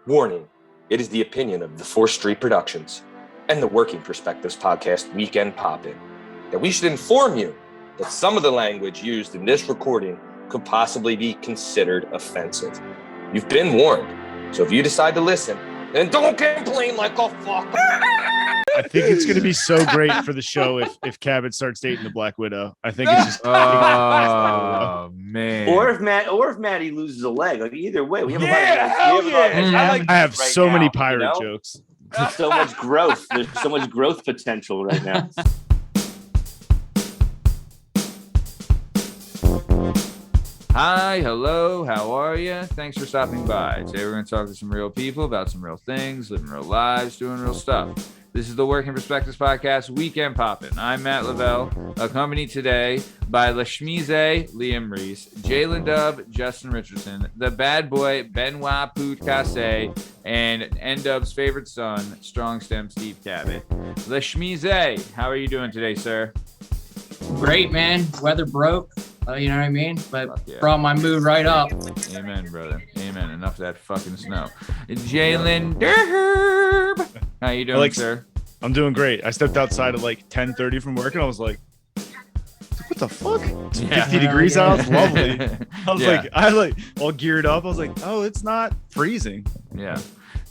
Warning, it is the opinion of the 4th Street Productions and the Working Perspectives Podcast Weekend Poppin' that we should inform you that some of the language used in this recording could possibly be considered offensive. You've been warned, so if you decide to listen, then don't complain like a fuck. I think it's going to be so great for the show if Cabot starts dating the Black Widow. I think it's just oh man. Or if Matty loses a leg, like either way, we have I have so many pirate jokes. There's so much growth. There's so much growth potential right now. Hi, hello, how are you? Thanks for stopping by. Today we're going to talk to some real people about some real things, living real lives, doing real stuff. This is the Working Perspectives Podcast, Weekend Poppin'. I'm Matt Lavelle, accompanied today by Lasmeeeshzay, Liam Reese, Lynn Dub, Justin Richardson, the bad boy, Bern Podcasy, and Lynn Dub's favorite son, Strong Stem Steve Cabot. Lasmeeeshzay, how are you doing today, sir? Great, man. Weather broke. You know what I mean? But brought my mood right up. Amen, brother. Amen. Enough of that fucking snow. Lynn Dub. How you doing, sir? I'm doing great. I stepped outside at like 10:30 from work and I was like, what the fuck? It's 50 degrees out. It's lovely. I was all geared up. I was like, oh, it's not freezing. Yeah.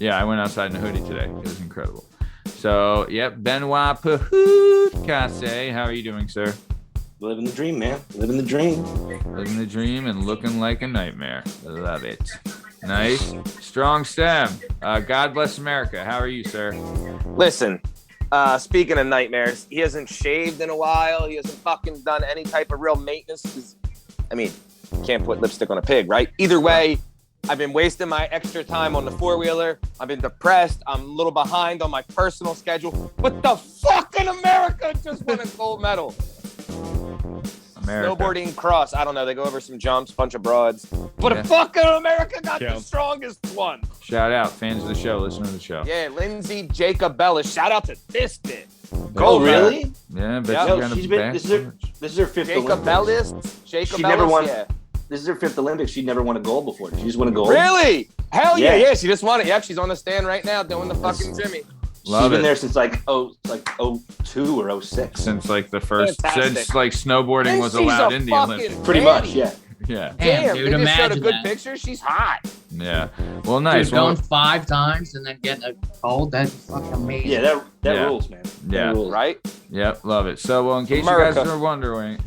I went outside in a hoodie today. It was incredible. So, Bern Podcasy. How are you doing, sir? Living the dream, man. Living the dream. Living the dream and looking like a nightmare. Love it. Nice. Strong Stem. God bless America. How are you, sir? Listen, speaking of nightmares, he hasn't shaved in a while. He hasn't fucking done any type of real maintenance. I mean, can't put lipstick on a pig, right? Either way, I've been wasting my extra time on the four-wheeler. I've been depressed. I'm a little behind on my personal schedule. But the fucking America just won a gold medal. America. Snowboarding cross. I don't know. They go over some jumps, bunch of broads. But fucking America got the strongest one. Shout out. Fans of the show. Listen to the show. Yeah, Lindsay Jacobella. Shout out to this bit. Oh, really? Yeah, this is her fifth Olympics. She never won. Yeah. This is her fifth Olympics. She never won a gold before. Did she just win a gold? Really? Hell yeah. She just won it. Yep, she's on the stand right now doing the fucking Jimmy. She's been there since like 02 or 06. Since like the first, since like snowboarding was allowed in the Olympics. Pretty much, yeah. Damn, dude, they just showed a good that. picture. She's hot. Yeah. Well, nice. Dude, going 5 times and then getting a gold, that's fucking amazing. Yeah, that rules, man. Yeah. Rules. Right? Yep, love it. So, well, in case you guys are wondering,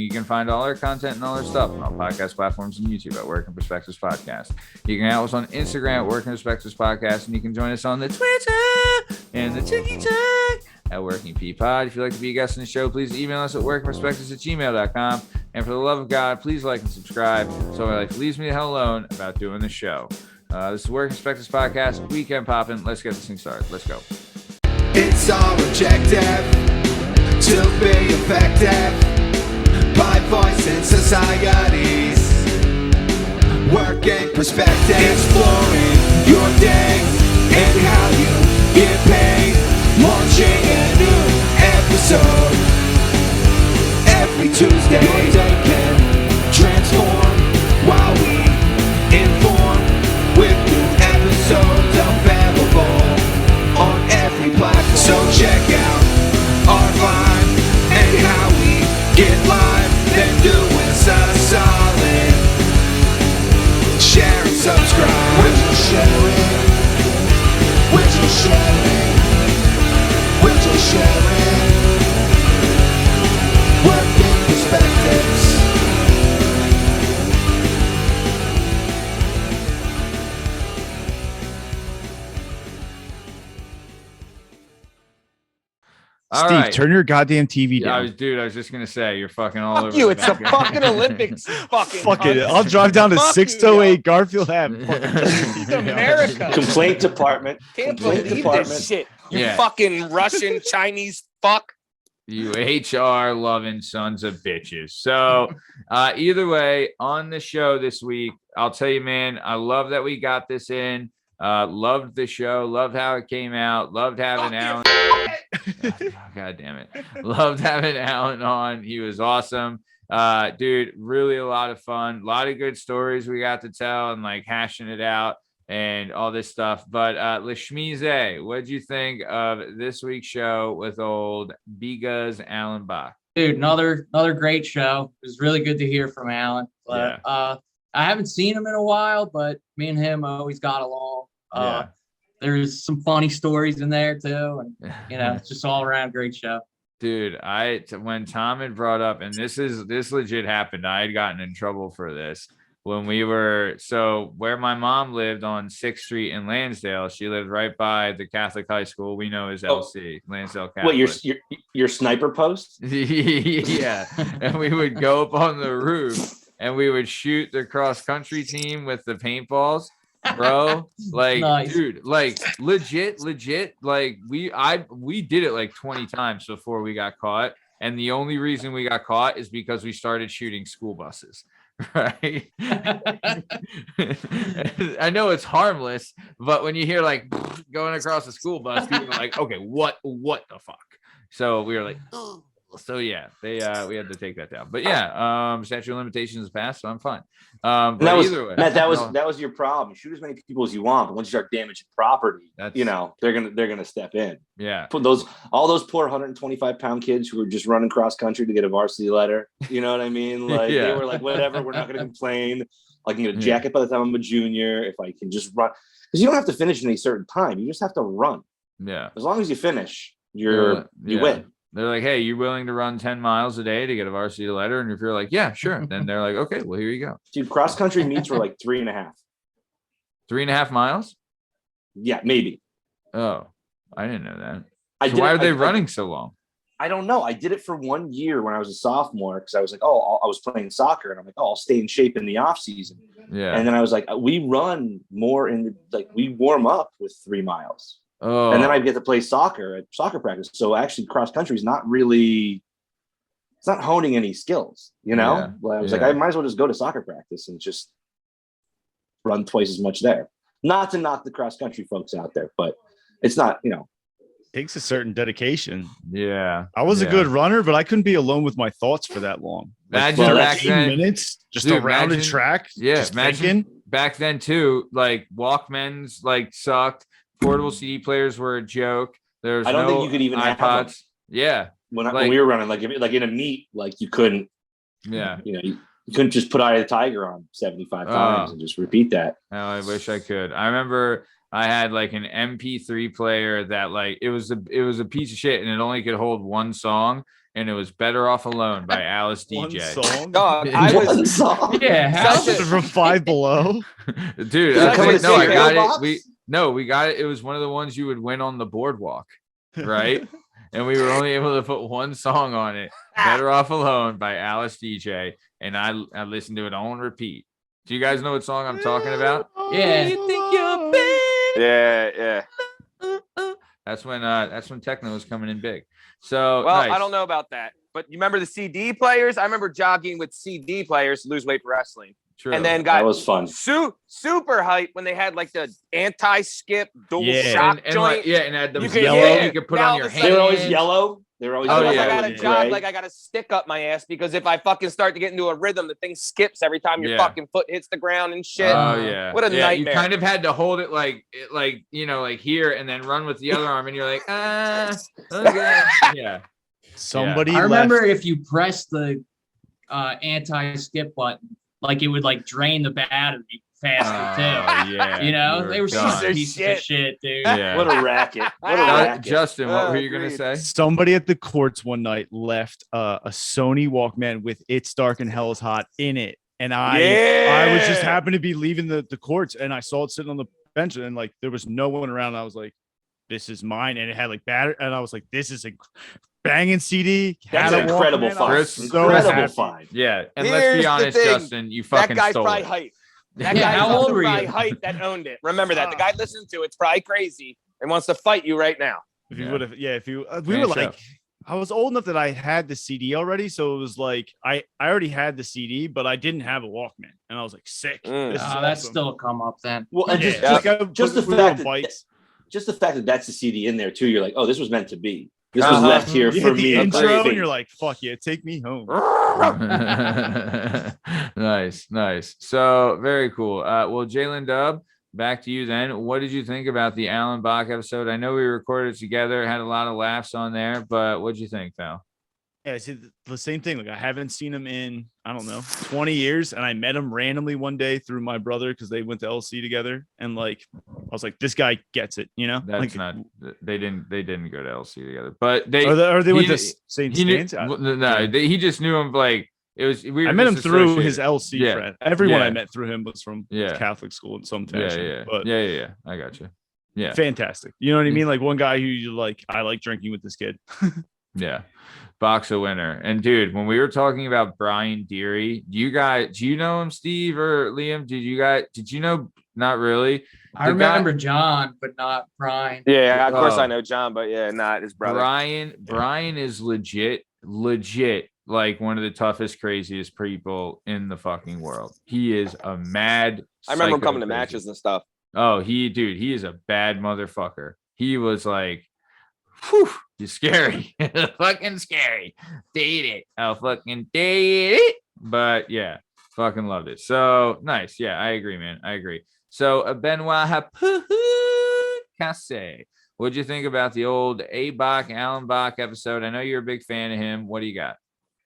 you can find all our content and all our stuff on all podcast platforms and YouTube at Working Perspectives Podcast. You can follow us on Instagram at Working Perspectives Podcast, and you can join us on the Twitter and the TikTok at Working P Pod. If you'd like to be a guest on the show, please email us at workingperspectives@gmail.com. And for the love of God, please like and subscribe so my life leaves me the hell alone about doing the show. This is Working Perspectives Podcast, Weekend Poppin'. Let's get this thing started. Let's go. It's our objective to be effective by voicing societies. Working perspective, exploring your day and how you get paid. Launching a new episode every Tuesday. Your day can transform while we inform with new episodes available on every platform. So check out our vibe and how we get live. Then do us a solid. Share and subscribe. We're just sharing. We're just sharing. We're just sharing. Working perspectives. Steve, turn your goddamn TV down. I was just gonna say you're fucking all over. You, it's the fucking Olympics. Fuck it. I'll drive down to 608 Garfield Ave. America. Complaint department. Can't believe this shit. You fucking Russian Chinese fuck. You HR loving sons of bitches. So either way, on the show this week, I'll tell you, man, I love that we got this in. Loved the show. Loved how it came out. Loved having Allen. God damn it. Loved having Allen on. He was awesome. Dude, really a lot of fun. A lot of good stories we got to tell and like hashing it out. and all this stuff. But Lasmeeeshzay, what'd you think of this week's show with old Biga's Allen Bach? Dude, another great show. It was really good to hear from Allen. But I haven't seen him in a while, but me and him always got along. There's some funny stories in there too, and it's just all around great show. Dude, when Tom had brought up, and this legit happened, I had gotten in trouble for this when we were, so where my mom lived on 6th Street in Lansdale, she lived right by the Catholic high school we know as LC, Lansdale Catholic. What, your sniper post? Yeah, and we would go up on the roof and we would shoot the cross country team with the paintballs. Bro, like, nice. Dude, like legit, like we did it like 20 times before we got caught, and the only reason we got caught is because we started shooting school buses, right? I know it's harmless, but when you hear like going across a school bus, people are like, okay, what the fuck? So we were like, oh. So yeah, we had to take that down. But yeah, statute of limitations is passed, so I'm fine. But that was, either way, Matt, that was your problem. Shoot as many people as you want, but once you start damaging property, they're gonna step in. Yeah. Put all those poor 125-pound kids who were just running cross country to get a varsity letter. You know what I mean? Like they were like, whatever, we're not gonna complain. I can get a jacket by the time I'm a junior if I can just run. Because you don't have to finish in a certain time. You just have to run. Yeah. As long as you finish, you win. They're like, hey, you willing to run 10 miles a day to get a varsity letter? And if you're like, yeah, sure. Then they're like, okay, well, here you go. Dude, cross country meets were like 3.5. 3.5 miles? Yeah, maybe. Oh, I didn't know that. So why are they running so long? I don't know. I did it for 1 year when I was a sophomore because I was like, I was playing soccer. And I'm like, I'll stay in shape in the off season. Yeah. And then I was like, we run more we warm up with 3 miles. Oh. And then I get to play soccer at soccer practice. So actually cross country is not really, it's not honing any skills, I was like, I might as well just go to soccer practice and just run twice as much there. Not to knock the cross country folks out there, but it's not, Takes a certain dedication. Yeah. I was a good runner, but I couldn't be alone with my thoughts for that long. Like imagine back then, minutes just around the track. Yeah. Imagine back then too, like Walkmans like sucked. Portable CD players were a joke. There's I don't think you could even iPods. Have them. Yeah. When we were running, like in a meet, like you couldn't. Yeah. You couldn't just put Eye of the Tiger on 75 times and just repeat that. Oh, I wish I could. I remember I had like an MP3 player that like it was a piece of shit and it only could hold one song. And it was Better Off Alone by Alice DJ. One song? Dog, One song? Yeah. From Five Below. Dude, I got it. We got it. It was one of the ones you would win on the boardwalk, right? And we were only able to put one song on it, Better Off Alone by Alice DJ. And I listened to it on repeat. Do you guys know what song I'm talking about? Yeah. You think you're big? Yeah. That's when techno was coming in big. So well, nice. I don't know about that, but you remember the CD players? I remember jogging with CD players to lose weight for wrestling. True. And then got that was fun. Super hype when they had like the anti-skip dual shock and joint. and had the yellow you could put on your hand. They were always yellow. They were always yellow. I got a job, like I got a stick up my ass because if I fucking start to get into a rhythm, the thing skips every time your fucking foot hits the ground and shit. Oh yeah. What a nightmare. You kind of had to hold it like here and then run with the other arm and you're like, okay. Yeah. Somebody I remember if you press the anti-skip button, like it would like drain the battery faster too. Yeah. They were such a piece of shit, dude. Yeah. What a racket. What a racket. Justin, what were you gonna say? Somebody at the courts one night left a Sony Walkman with It's Dark and Hell is Hot in it. And I was just happened to be leaving the courts and I saw it sitting on the bench and like there was no one around. I was like, this is mine. And it had like battery. And I was like, this is a banging CD. That's an incredible find. Incredible find. Yeah. And let's be honest, Justin, you fucking that guy's stole probably it. hype. That guy how old were you? Hype that owned it. Remember that. The guy listening to it's probably crazy and wants to fight you right now. If you would have, we were like, I was old enough that I had the CD already. So it was like, I already had the CD, but I didn't have a Walkman. And I was like, sick. That's still a come up then. Well, and just the fact that that's the CD in there too. You're like, oh, this was meant to be. This was left here for me. Intro, and you're like, fuck yeah, take me home. Nice. So very cool. Well, Lynn Dub, back to you then. What did you think about the Allen Bach episode? I know we recorded it together, had a lot of laughs on there, but what did you think, pal? Yeah, it's the same thing. Like I haven't seen him in, I don't know, 20 years. And I met him randomly one day through my brother because they went to LC together. And like, I was like, this guy gets it, you know? That's like, not, they didn't go to LC together, but they went to St. Stan's. He just knew him. Like it was, I met him through his LC friend. Everyone I met through him was from Catholic school in some fashion. But yeah. I got you. Yeah. Fantastic. You know what I mean? Like one guy who you like, I like drinking with this kid. Yeah. Box a winner. And dude, when we were talking about Brian Deary, do you know him, Steve or Liam? Did you know? Not really. I remember John, but not Brian. Yeah, of course I know John, but yeah, not his brother. Brian is legit like one of the toughest, craziest people in the fucking world. He is a mad. I remember him coming to matches and stuff. Oh, he is a bad motherfucker. He was like, whew, he's scary. Fucking scary. Date it. I'll fucking date it. But yeah, fucking loved it. So nice. Yeah, I agree, man. I agree. So Benoit Casse, what'd you think about the old Allen Bach episode? I know you're a big fan of him. What do you got?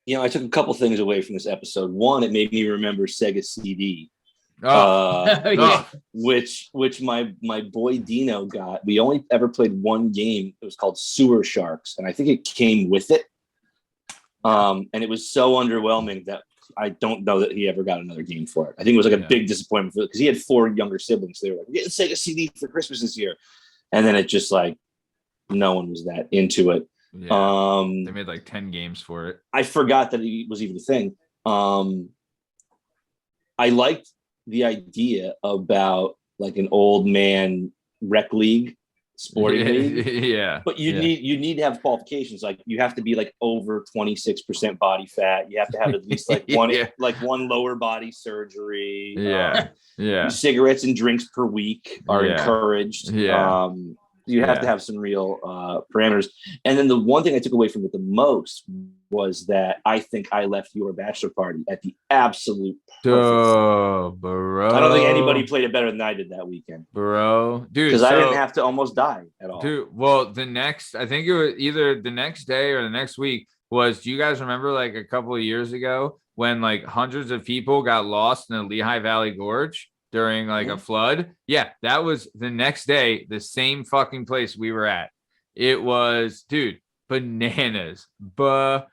You know, I took a couple things away from this episode. One, it made me remember Sega CD. Which my boy Dino got. We only ever played one game. It was called Sewer Sharks, and I think it came with it. And it was so underwhelming that I don't know that he ever got another game for it. I think it was like a big disappointment for it because he had 4 younger siblings. They were like, "We're getting Sega CD for Christmas this year," and then it just like no one was that into it. Yeah. They made like 10 games for it. I forgot that it was even a thing. I liked the idea about like an old man rec league, sporting league. Yeah. But you need to have qualifications. Like you have to be like over 26% body fat. You have to have at least like one lower body surgery. Yeah. Cigarettes and drinks per week are encouraged. Yeah. You have to have some real parameters. And then the one thing I took away from it the most was that I think I left your bachelor party at the absolute perfect. Bro. I don't think anybody played it better than I did that weekend. Bro. Dude. Because I didn't have to almost die at all. Dude, well, I think it was either the next day or the next week do you guys remember like a couple of years ago when like hundreds of people got lost in the Lehigh Valley Gorge? During like a flood. Yeah, that was the next day, the same fucking place we were at. It was, dude, bananas. But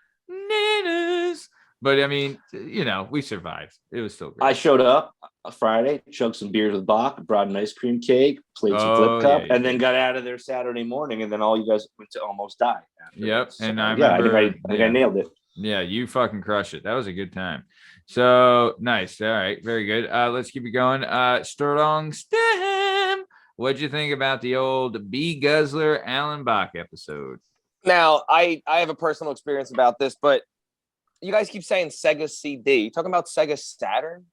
I mean, you know, we survived. It was still great. I showed up Friday, chugged some beers with Bach, brought an ice cream cake, played some flip cup, and then got out of there Saturday morning. And then all you guys went to almost die. Yep. So, and I remember, I think I nailed it. Yeah, you fucking crushed it. That was a good time. So nice. All right. Very good. Let's keep it going. Strong Stem. What'd you think about the old B Guzzler Allen Bach episode? Now, I have a personal experience about this, but you guys keep saying Sega CD. You talking about Sega Saturn?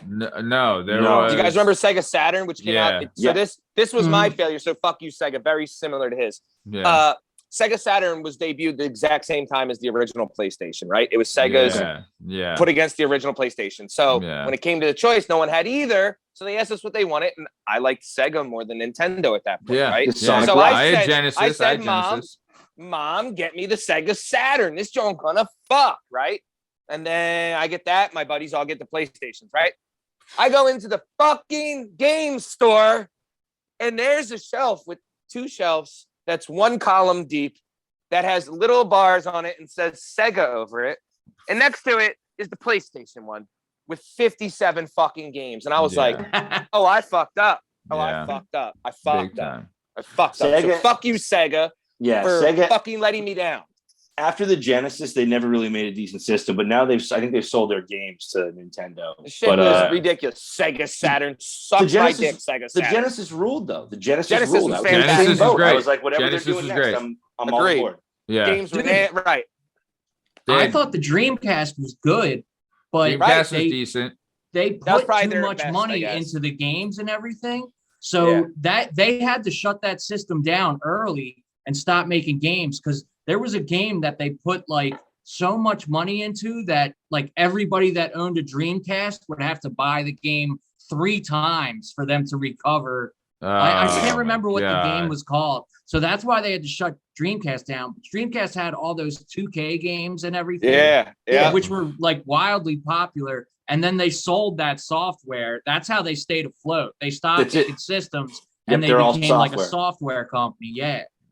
No, there was. Do you guys remember Sega Saturn, which came out? So this was my failure. So fuck you, Sega. Very similar to his. Yeah. Sega Saturn was debuted the exact same time as the original PlayStation, right? It was Sega's put against the original PlayStation. So when it came to the choice, no one had either. So they asked us what they wanted, and I liked Sega more than Nintendo at that point, right? Yeah. So I said, Mom, get me the Sega Saturn. This joint gonna fuck, right? And then I get that. My buddies all get the PlayStations, right? I go into the fucking game store, and there's a shelf with 2 shelves. That's 1 column deep that has little bars on it and says Sega over it. And next to it is the PlayStation one with 57 fucking games. And I was like, oh, I fucked up. I fucked up. I fucked up. So fuck you, Sega. Yeah, for Sega fucking letting me down. After the Genesis, they never really made a decent system, but now I think they've sold their games to Nintendo. The shit was ridiculous. Sega Saturn sucked my dick. Sega Saturn. The Genesis ruled though. The Genesis was ruled. Genesis is great. I was like, whatever Genesis they're doing next, I'm all Agreed. aboard. Yeah, games were right. I thought the Dreamcast was good, but Dreamcast was decent. They put too much money into the games and everything, so that they had to shut that system down early and stop making games because there was a game that they put like so much money into that, like everybody that owned a Dreamcast would have to buy the game 3 times for them to recover. I can't remember what the game was called. So that's why they had to shut Dreamcast down. Dreamcast had all those 2K games and everything. Yeah. Which were like wildly popular. And then they sold that software. That's how they stayed afloat. They stopped making systems and they became like a software company.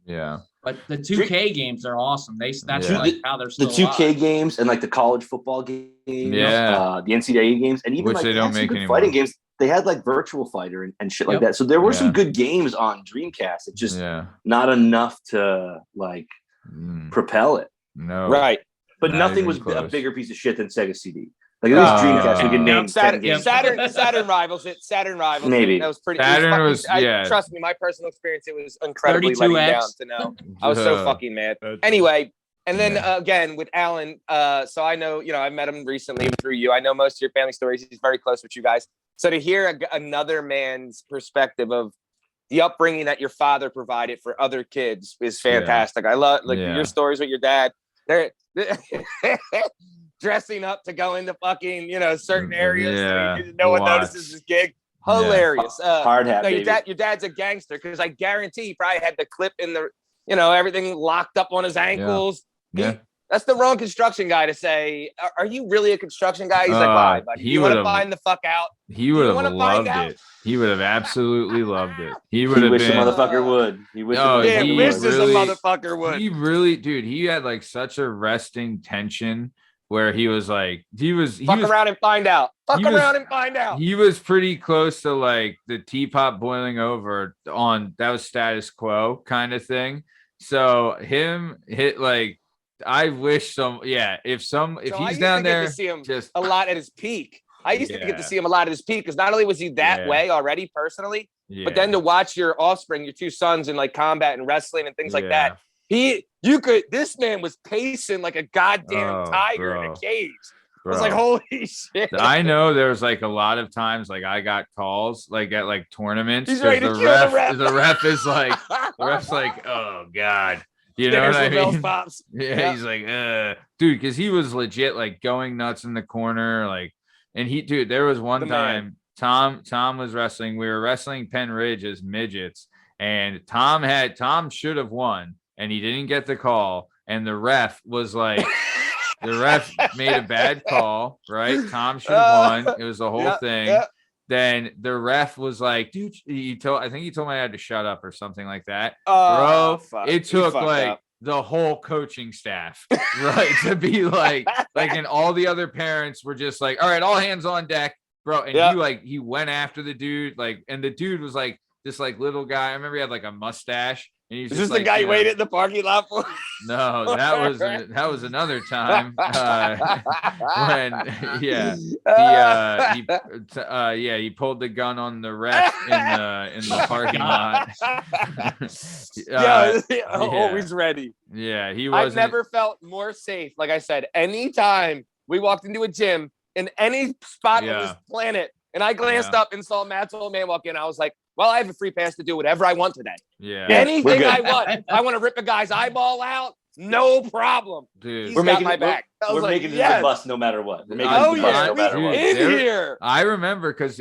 Yeah. But the 2K games are awesome. That's like how they're still the 2K alive. games and like the college football games, the NCAA games, and even which like they don't make anymore. Fighting games. They had like Virtual Fighter and shit like that. So there were some good games on Dreamcast. It's just not enough to like propel it. No. Right. But nothing was a bigger piece of shit than Sega CD. Like at least Dreamcast, we can name Saturn rivals it. Saturn rivals. Maybe that was pretty. Saturn was trust me, my personal experience, it was incredibly letting down to know. I was so fucking mad. Anyway, and then again with Allen, so I know, I met him recently through you. I know most of your family stories. He's very close with you guys. So to hear another man's perspective of the upbringing that your father provided for other kids is fantastic. I love your stories with your dad. They're dressing up to go into fucking, certain areas. So no one notices his gig. Hilarious. Hard hat, baby. Your dad's a gangster because I guarantee he probably had the clip in the, everything locked up on his ankles. Yeah. That's the wrong construction guy to say, are you really a construction guy? He's like, why, buddy? You want to find the fuck out? He would have loved it. He would have absolutely loved it. He would have wished been. The motherfucker would. He wished the motherfucker would. He really, dude, he had like such a resting tension where he was like, fuck around and find out. Fuck around and find out. He was pretty close to like the teapot boiling over on that was status quo kind of thing. So him hit like, I wish if he's down there, to see him just a lot at his peak. I used to get to see him a lot at his peak because not only was he that way already personally, but then to watch your offspring, your 2 sons in like combat and wrestling and things like that. This man was pacing like a goddamn tiger in a cage. I was like, holy shit. I know there's like a lot of times like I got calls like at like tournaments. He's ready to kill the ref. The ref is like, oh God. You know what I mean? Pops. Yeah, he's like, dude, because he was legit like going nuts in the corner, like, and there was one time Tom was wrestling. We were wrestling Penn Ridge as midgets, and Tom should have won, and he didn't get the call, and the ref was like, the ref made a bad call, right? Tom should have won. It was the whole thing. Yeah. Then the ref was like, dude, I think he told my dad to shut up or something like that. It took like the whole coaching staff, right, to be like, and all the other parents were just like, all right, all hands on deck, bro. And he went after the dude, like, and the dude was like this like little guy. I remember he had like a mustache. Is this the guy you waited in the parking lot for? No, that was another time when he pulled the gun on the ref in the parking lot. Always ready. Yeah, he was. I've never felt more safe. Like I said, anytime we walked into a gym in any spot on this planet, and I glanced up and saw Matt's old man walk in, I was like, well, I have a free pass to do whatever I want today. Yeah. Anything I want. I want to rip a guy's eyeball out. No problem. Dude. We're making my back. We're making it to the bus no matter what. We're making it to the bus no matter what. In here. I remember because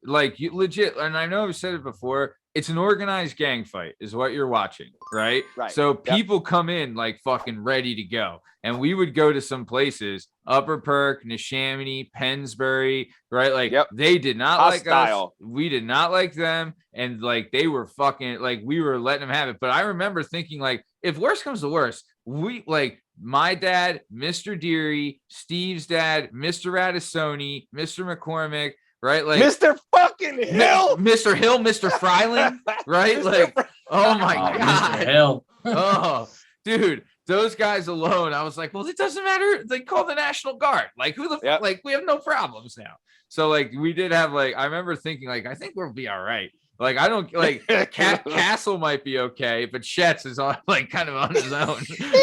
like you legit, and I know I've said it before, it's an organized gang fight is what you're watching, right? Right. So people come in like fucking ready to go. And we would go to some places, Upper Perk, Neshaminy, Pennsbury, right? Like they did not like us. We did not like them. And like they were fucking like we were letting them have it. But I remember thinking like if worse comes to worse, we like my dad, Mr. Deary, Steve's dad, Mr. Radisoni, Mr. McCormick, right? Like Mr. fucking Hill, Mr. Hill, Mr. Fryling, right? Like, oh my God. Mr. Hill. Oh, dude, those guys alone, I was like, well, it doesn't matter. They call the National Guard. Like, who the fuck? Like, we have no problems now. So, like, we did have, like, I remember thinking, like, I think we'll be all right. Like, I don't, like, Castle might be okay, but Schetz is on, like, kind of on his own.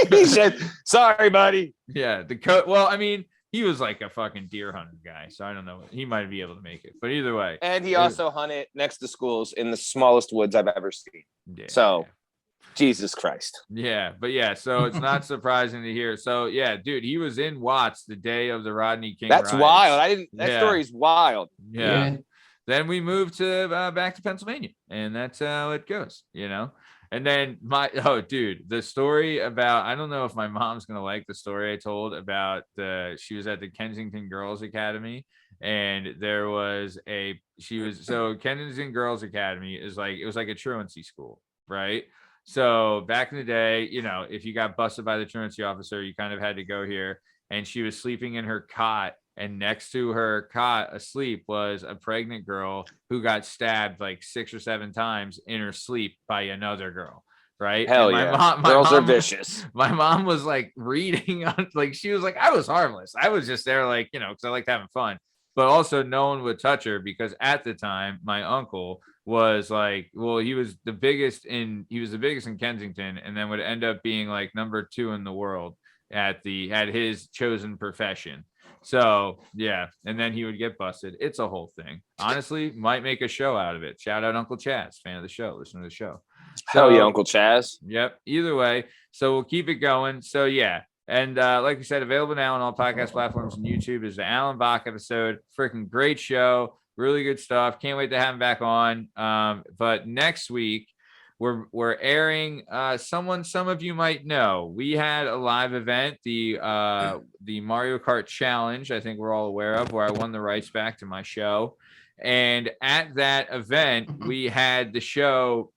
He said, sorry, buddy. Yeah, well, I mean, he was like a fucking deer hunter guy, so I don't know. He might be able to make it, but either way. And he also hunted next to schools in the smallest woods I've ever seen. Yeah, so Jesus Christ. Yeah, but yeah, so it's not surprising to hear. So yeah, dude, he was in Watts the day of the Rodney King. That's riots. wild. That story's wild. Yeah. Then we moved to back to Pennsylvania, and that's how it goes, you know. And then the story about, I don't know if my mom's gonna like the story I told about she was at the Kensington Girls Academy, and there was Kensington Girls Academy is like, it was like a truancy school, right? So back in the day, you know, if you got busted by the truancy officer, you kind of had to go here. And she was sleeping in her cot, and next to her cot asleep was a pregnant girl who got stabbed like 6 or 7 times in her sleep by another girl. Right? Hell yeah. Girls are vicious. My mom was like reading on, like, she was like, I was harmless. I was just there, like, you know, because I liked having fun. But also no one would touch her because at the time my uncle was like, well, he was the biggest in Kensington, and then would end up being like number 2 in the world at his chosen profession. So yeah, and then he would get busted. It's a whole thing. Honestly, might make a show out of it. Shout out Uncle Chaz, fan of the show, listen to the show. Hell yeah, Uncle Chaz. Yep. Either way, so we'll keep it going. So yeah. And like we said, available now on all podcast platforms and YouTube is the Allen Bach episode. Freaking great show. Really good stuff. Can't wait to have him back on. But next week, we're airing some of you might know. We had a live event, the Mario Kart Challenge, I think we're all aware of, where I won the rights back to my show. And at that event, we had the show.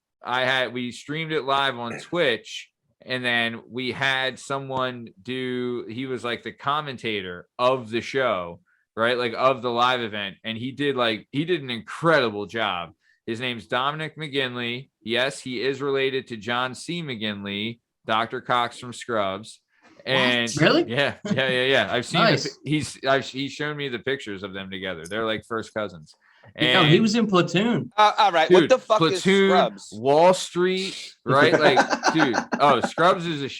We streamed it live on Twitch. And then we had someone he was like the commentator of the show, right? Like of the live event. And he did an incredible job. His name's Dominic McGinley. Yes, he is related to John C. McGinley, Dr. Cox from Scrubs. And what? Really? Yeah. I've seen Nice. He's shown me the pictures of them together. They're like first cousins. And he was in Platoon. All right, dude, what the fuck Platoon, is Scrubs? Wall Street, right? Like, dude. Oh, Scrubs is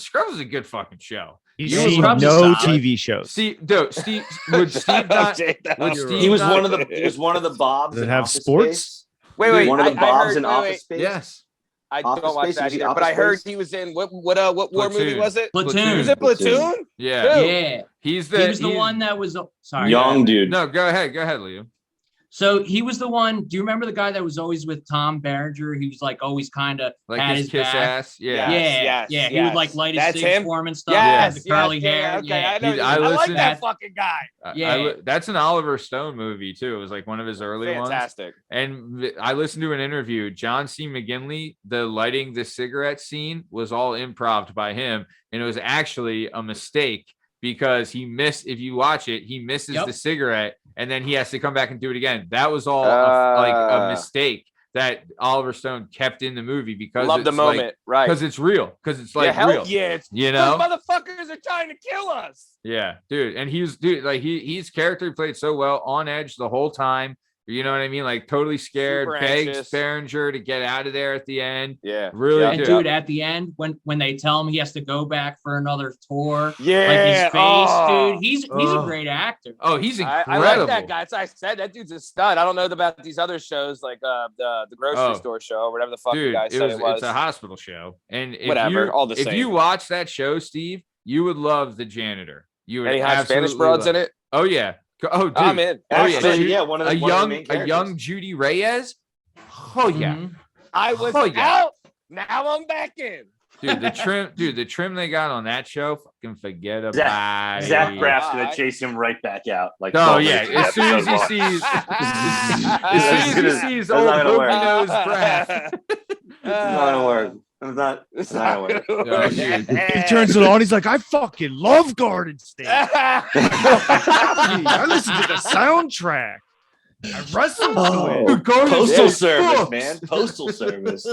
Scrubs is a good fucking show. He's seen no TV shows. Steve, would Steve not? He was one of the Bobs. Does it have sports? Space? Wait. One of the Bobs in Office Space. Yes. I Office don't watch Space? that Was he either, Office but I heard Space? he was in what war movie was it? Platoon. Was it Platoon? Yeah. Yeah. He was the one that was sorry. Young dude. No, go ahead, Leo. So he was the one. Do you remember the guy that was always with Tom Berenger? He was like always kind of Like had his kiss back. ass. Yeah. Yeah. He would like light his That's cigs him? for him and stuff. Yes, the curly hair. Okay, Yeah. I like listened- that fucking guy. Yeah. That's an Oliver Stone movie too. It was like one of his early ones. Fantastic. And I listened to an interview. John C. McGinley, the lighting the cigarette scene was all improv by him, and it was actually a mistake because he missed. If you watch it, he misses the cigarette, and then he has to come back and do it again. That was all like a mistake that Oliver Stone kept in the movie because love the moment, like, right? Because it's real. Because it's like real. Yeah, you know, those motherfuckers are trying to kill us. Yeah, dude, and his character played so well, on edge the whole time. You know what I mean? Like totally scared, Super begs anxious. Berenger to get out of there at the end. Yeah, really. And dude, at the end, when they tell him he has to go back for another tour, yeah, like his face, dude, he's a great actor. Oh, he's incredible. I like that guy. As I said, that dude's a stud. I don't know about these other shows like the grocery store show or whatever the fuck dude, the guy said it was. It's a hospital show, and if you watch that show, Steve, you would love the janitor. You would any hot Spanish broads in it? Oh yeah. Oh, dude. I'm in. Oh yeah. One of a the young Judy Reyes. Oh yeah. Mhm. I was out. Now I'm back in. Dude, the trim they got on that show, fucking forget about it. Zach Braff's gonna chase him right back out. Like, oh yeah, as soon as he sees old Hoopy Nose Braff. It's not gonna work. It's not gonna work. Oh, dude. He turns it on. He's like, I fucking love Garden State. I listen to the soundtrack. I wrestled to it. Postal Service, man. Postal Service.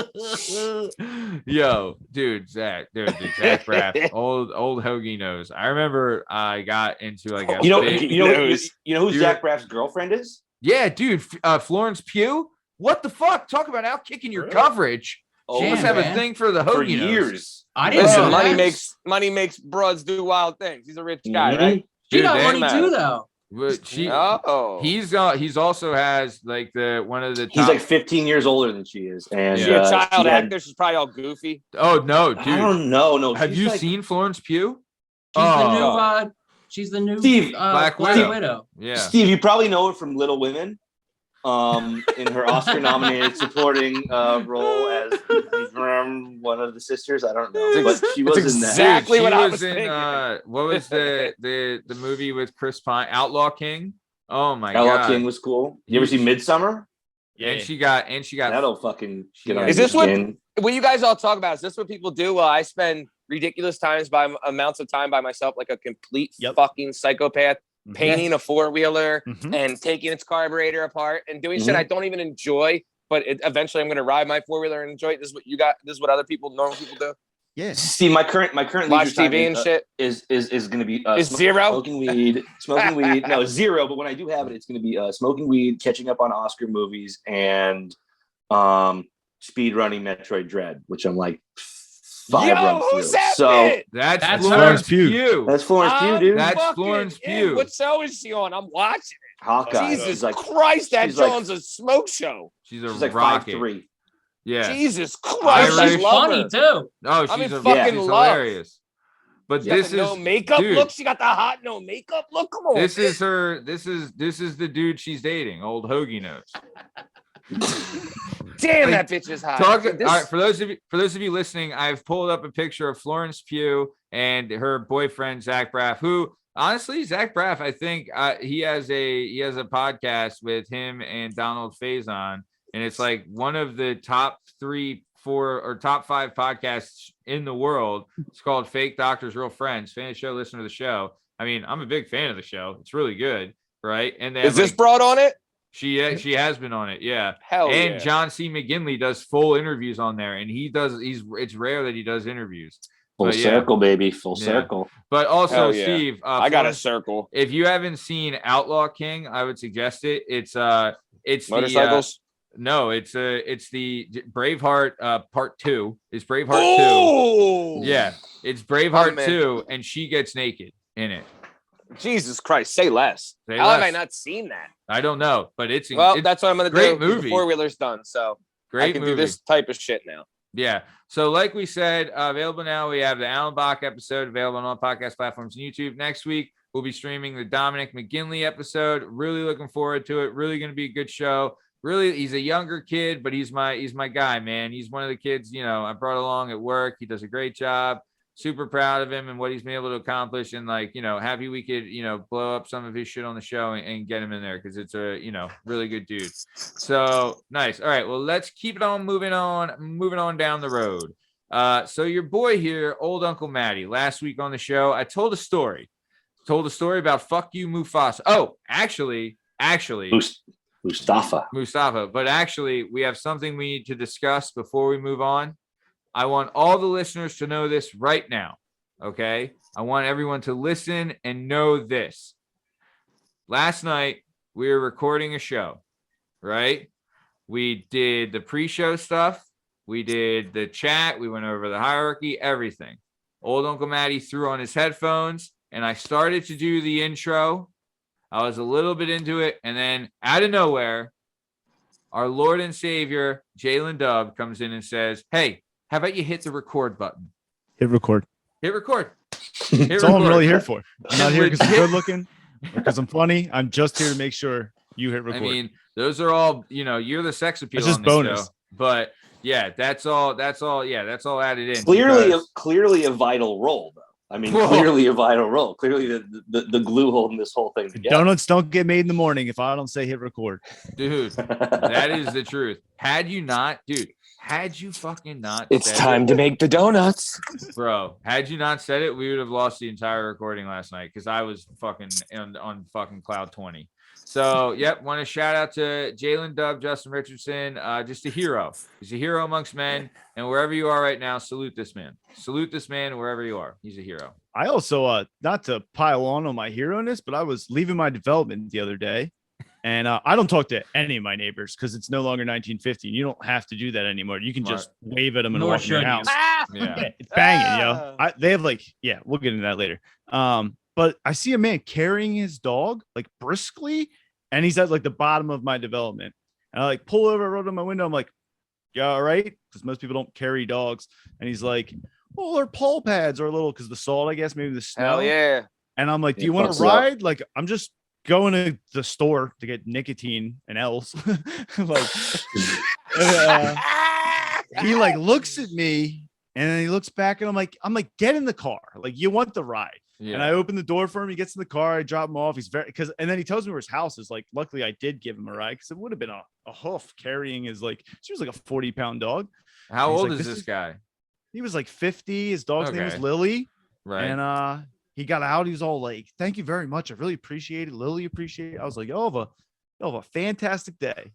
Yo, dude, Zach Braff, old Hoagie Nose. I remember I got into like a you know who Zach Braff's girlfriend is? Yeah, dude, Florence Pugh. What the fuck? Talk about out kicking your coverage. She must have a thing for the Hoagie for Nose. years. I didn't Listen, know money makes broads do wild things. He's a rich guy, right? She got Dude, money man. too, though. But he's also has like one of the top. He's like 15 years older than she is, and she's a child actor. She's probably all goofy. Oh no, dude! I don't know. No, have you seen Florence Pugh? She's the new Steve, Black Widow. Yeah, Steve, you probably know her from Little Women. In her Oscar-nominated supporting role as one of the sisters. I don't know, but she was in that. Exactly what I was in. thinking. What was the movie with Chris Pine? Outlaw King. Oh my god, Outlaw King was cool. You ever see Midsummer? Yeah, and she got. That'll fucking get on. Is this what you guys all talk about? Is this what people do? I spend ridiculous amounts of time by myself, like a complete fucking psychopath. Painting a four-wheeler and taking its carburetor apart and doing shit I don't even enjoy, but eventually I'm going to ride my four-wheeler and enjoy it. This is what you got. This is what normal people do. Yeah. See, my current watch TV and shit is going to be zero smoking weed. No, zero. But when I do have it, it's going to be smoking weed, catching up on Oscar movies, and speed running Metroid Dread, which I'm like 5 runs through. That's Florence Pugh. That's Florence Pugh, dude. That's Florence Pugh. What show is she on? I'm watching it. Hawkeye. Jesus Christ, that Jones a smoke show. She's like 5'3". Yeah. Jesus Christ, she's funny too. Oh, she's hilarious. But this is no makeup look. She got the hot no makeup look. Come on. This is the dude she's dating. Old Hoagie Nose. Damn, that bitch is hot. All right, for those of you listening, I've pulled up a picture of Florence Pugh and her boyfriend Zach Braff. Who, honestly, Zach Braff, I think he has a podcast with him and Donald Faison, and it's like one of the top 3, 4, or top 5 podcasts in the world. It's called Fake Doctors, Real Friends. Fan of the show, listen to the show. I mean, I'm a big fan of the show. It's really good, right? And then is this broad on it? She has been on it, yeah. Hell and yeah. John C. McGinley does full interviews on there, and it's rare that he does interviews. Full circle, baby, full circle. But also, Steve, I got a circle. If you haven't seen Outlaw King, I would suggest it. It's motorcycles. It's the Braveheart Part 2. It's Braveheart 2. Yeah, it's Braveheart 2, and she gets naked in it. Jesus Christ, say less. How have I not seen that? I don't know, but it's that's what I'm gonna do. Great movie. The four-wheeler's done, so great I can movie. do this type of shit now. Yeah. So like we said, available now. We have the Allen Bach episode available on all podcast platforms and YouTube. Next week, we'll be streaming the Dominic McGinley episode. Really looking forward to it. Really going to be a good show. Really, he's a younger kid, but he's my guy, man. He's one of the kids, I brought along at work. He does a great job. Super proud of him and what he's been able to accomplish, and happy we could blow up some of his shit on the show and get him in there, because it's a really good dude. So nice. All right, well, let's keep it on moving on down the road. So your boy here, Old Uncle Matty, last week on the show, I told a story about fuck you Mufasa. Oh, actually Mustafa, but actually we have something we need to discuss before we move on. I want all the listeners to know this right now, okay? I want everyone to listen and know this. Last night, we were recording a show, right? We did the pre-show stuff. We did the chat. We went over the hierarchy, everything. Old Uncle Matty threw on his headphones, and I started to do the intro. I was a little bit into it, and then out of nowhere, our Lord and Savior, Lynn Dub, comes in and says, hey, how about you hit the record button? Hit record. That's all I'm really here for. I'm not here because I'm good looking or because I'm funny. I'm just here to make sure you hit record. I mean, those are all, you're the sex appeal. It's just on this bonus. show. But yeah, that's all added in. Clearly a vital role, though. I mean, clearly a vital role. Clearly the glue holding this whole thing together. Donuts don't get made in the morning if I don't say hit record. Dude, that is the truth. Had you fucking not it's time to make the donuts. Bro, had you not said it, we would have lost the entire recording last night, because I was fucking on fucking cloud 20. So, yep, want to shout out to Lynn Dub, Justin Richardson, just a hero. He's a hero amongst men, and wherever you are right now, salute this man. Salute this man wherever you are. He's a hero. I also, not to pile on my hero-ness, but I was leaving my development the other day, and I don't talk to any of my neighbors because it's no longer 1950. You don't have to do that anymore. You can just wave at them and walk in your house. Yeah. It's banging, They have we'll get into that later. but I see a man carrying his dog like briskly, and he's at like the bottom of my development. And I like pull over, roll down my window. I'm like, "Yeah, all right," because most people don't carry dogs. And he's like, "Well, their paw pads are a little because the salt, I guess, maybe the snow." Hell yeah. And I'm like, "Do you want to ride?" Like, I'm just going to the store to get nicotine and else. Like, he like looks at me and then he looks back and I'm like, get in the car. Like, you want the ride. Yeah. And I open the door for him. He gets in the car. I drop him off. He's and then he tells me where his house is. Like, luckily I did give him a ride because it would have been a hoof carrying his she was like a 40-pound dog. How old is this guy? He was like 50. His dog's name was Lily. Right. And he got out. He was all like, "Thank you very much. I really appreciate it. Lily appreciate it." I was like, "Y'all have a fantastic day."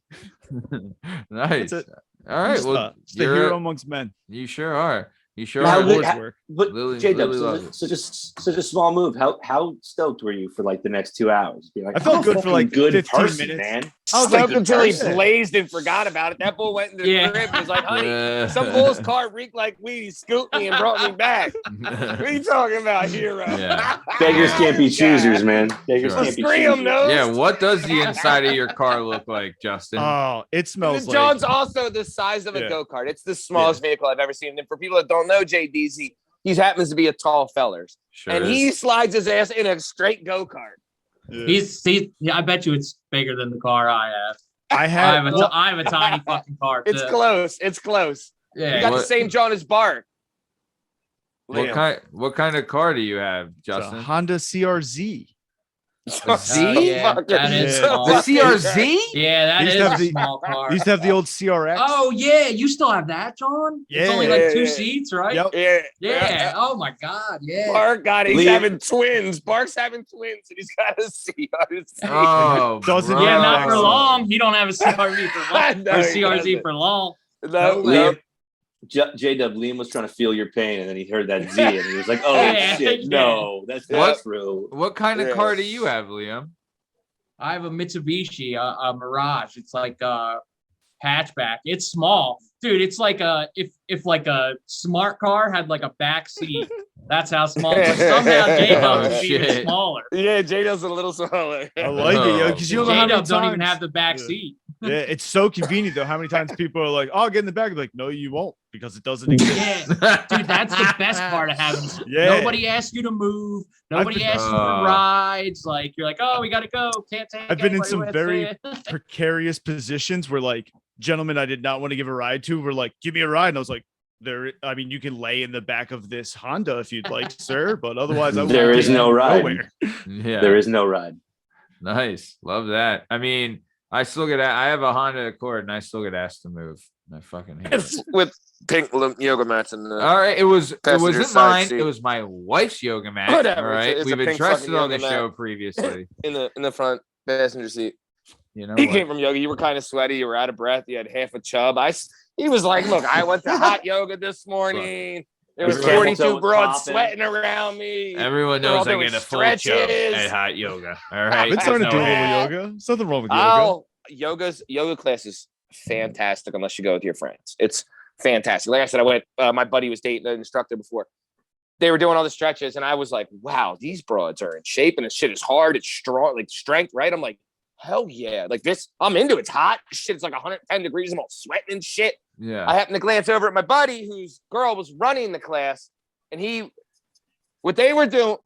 Nice. All right. Just, well, the hero amongst men. You sure are. You sure How are. good- Work. But Lily J-Dub, such a small move. How stoked were you for like the next 2 hours? Be like, I felt I'm a good for like fucking 15 person, minutes. man. I was Stoked like, until he blazed and forgot about it. That bull went into the Yeah. crib and was like, "Honey, some bull's car reeked like weed. He scooped me and brought me back." What are you talking about, hero? Yeah. Beggars can't be choosers, man. Beggars Sure. can't be Scream, choosers. no. Yeah. What does the inside of your car look like, Justin? "Oh, it smells The like." John's also the size of a go-kart. It's the smallest vehicle I've ever seen. And for people that don't know JDZ, he happens to be a tall fellers. Sure and is. he slides his ass in a straight go-kart. Yeah, I bet you it's bigger than the car I have. I I have. have a tiny fucking car. It's too. close. It's close. Yeah. You got What- the same John as Bart. What kind of car do you have, It's a Justin? Honda CRZ. Z? Yeah, that is Yeah. small. The CRZ? Yeah, that He used is to have a the- small car. He used to have the old CRX. Oh yeah, you still have that, John? It's only like 2 seats, right? Yep. Yeah. Oh my God. Yeah. Bart got it. He's Liam- having twins. Bart's having twins, and he's got a C on his seat. Oh, Doesn't bro. Yeah, not for Bro. long. You don't have a CRV for long. No, or he CRZ doesn't. for long. No, Liam, J-Dub, Liam was trying to feel your pain, and then he heard that Z, and he was like, "Oh Yeah, shit, yeah. no, that's What? not true." What kind of Yeah. car do you have, Liam? I have a Mitsubishi, a Mirage. It's like a hatchback. It's small, dude. It's like if like a smart car had like a back seat. That's how small. But somehow J-Dub is even shit. smaller. Yeah, J-Dub's a little smaller. I like it, yo, because you don't know how many J-Dub don't even times- have the back Yeah. seat. Yeah, it's so convenient though. How many times people are like, "Oh, I'll get in the back." I'm like, "No, you won't, because it doesn't exist." Yeah, dude, that's the best part of having. Yeah. Nobody asks you to move. Nobody I've- asks you for rides. Like you're like, oh, we gotta go. Can't take. I've been in anybody some with very you." precarious positions where like gentlemen I did not want to give a ride to were like, "Give me a ride," and I was like, I mean, you can lay in the back of this Honda if you'd like, sir, but otherwise, There is no ride. nowhere. Yeah. There is no ride. Nice. Love that. I mean, I have a Honda Accord and I still get asked to move. I fucking hate it. It's with pink yoga mats in the. All right, it wasn't Passenger side mine. seat. It was my wife's yoga mat. Whatever, All right, it's a we've pink addressed fucking it on the yoga show mat. previously. in the front passenger seat. You know He what? came from yoga. You were kind of sweaty. You were out of breath. You had half a chub. He was like, "Look, I went to hot yoga this morning. There was Your camel toe 42 was broads popping. sweating around me. Everyone They're all knows I doing get a full chub stretches. at hot yoga. All I've right, been starting to do a Yeah. little yoga. There's nothing wrong with yoga. Oh, yoga class is fantastic unless you go with your friends. It's fantastic. Like I said, I went. My buddy was dating an instructor before. They were doing all the stretches, and I was like, "Wow, these broads are in shape, and this shit is hard. It's strong, like strength, right?" I'm like, "Hell yeah!" Like this, I'm into it. It's hot. Shit, it's like 110 degrees. I'm all sweating and shit. Yeah. I happened to glance over at my buddy, whose girl was running the class, and what they were doing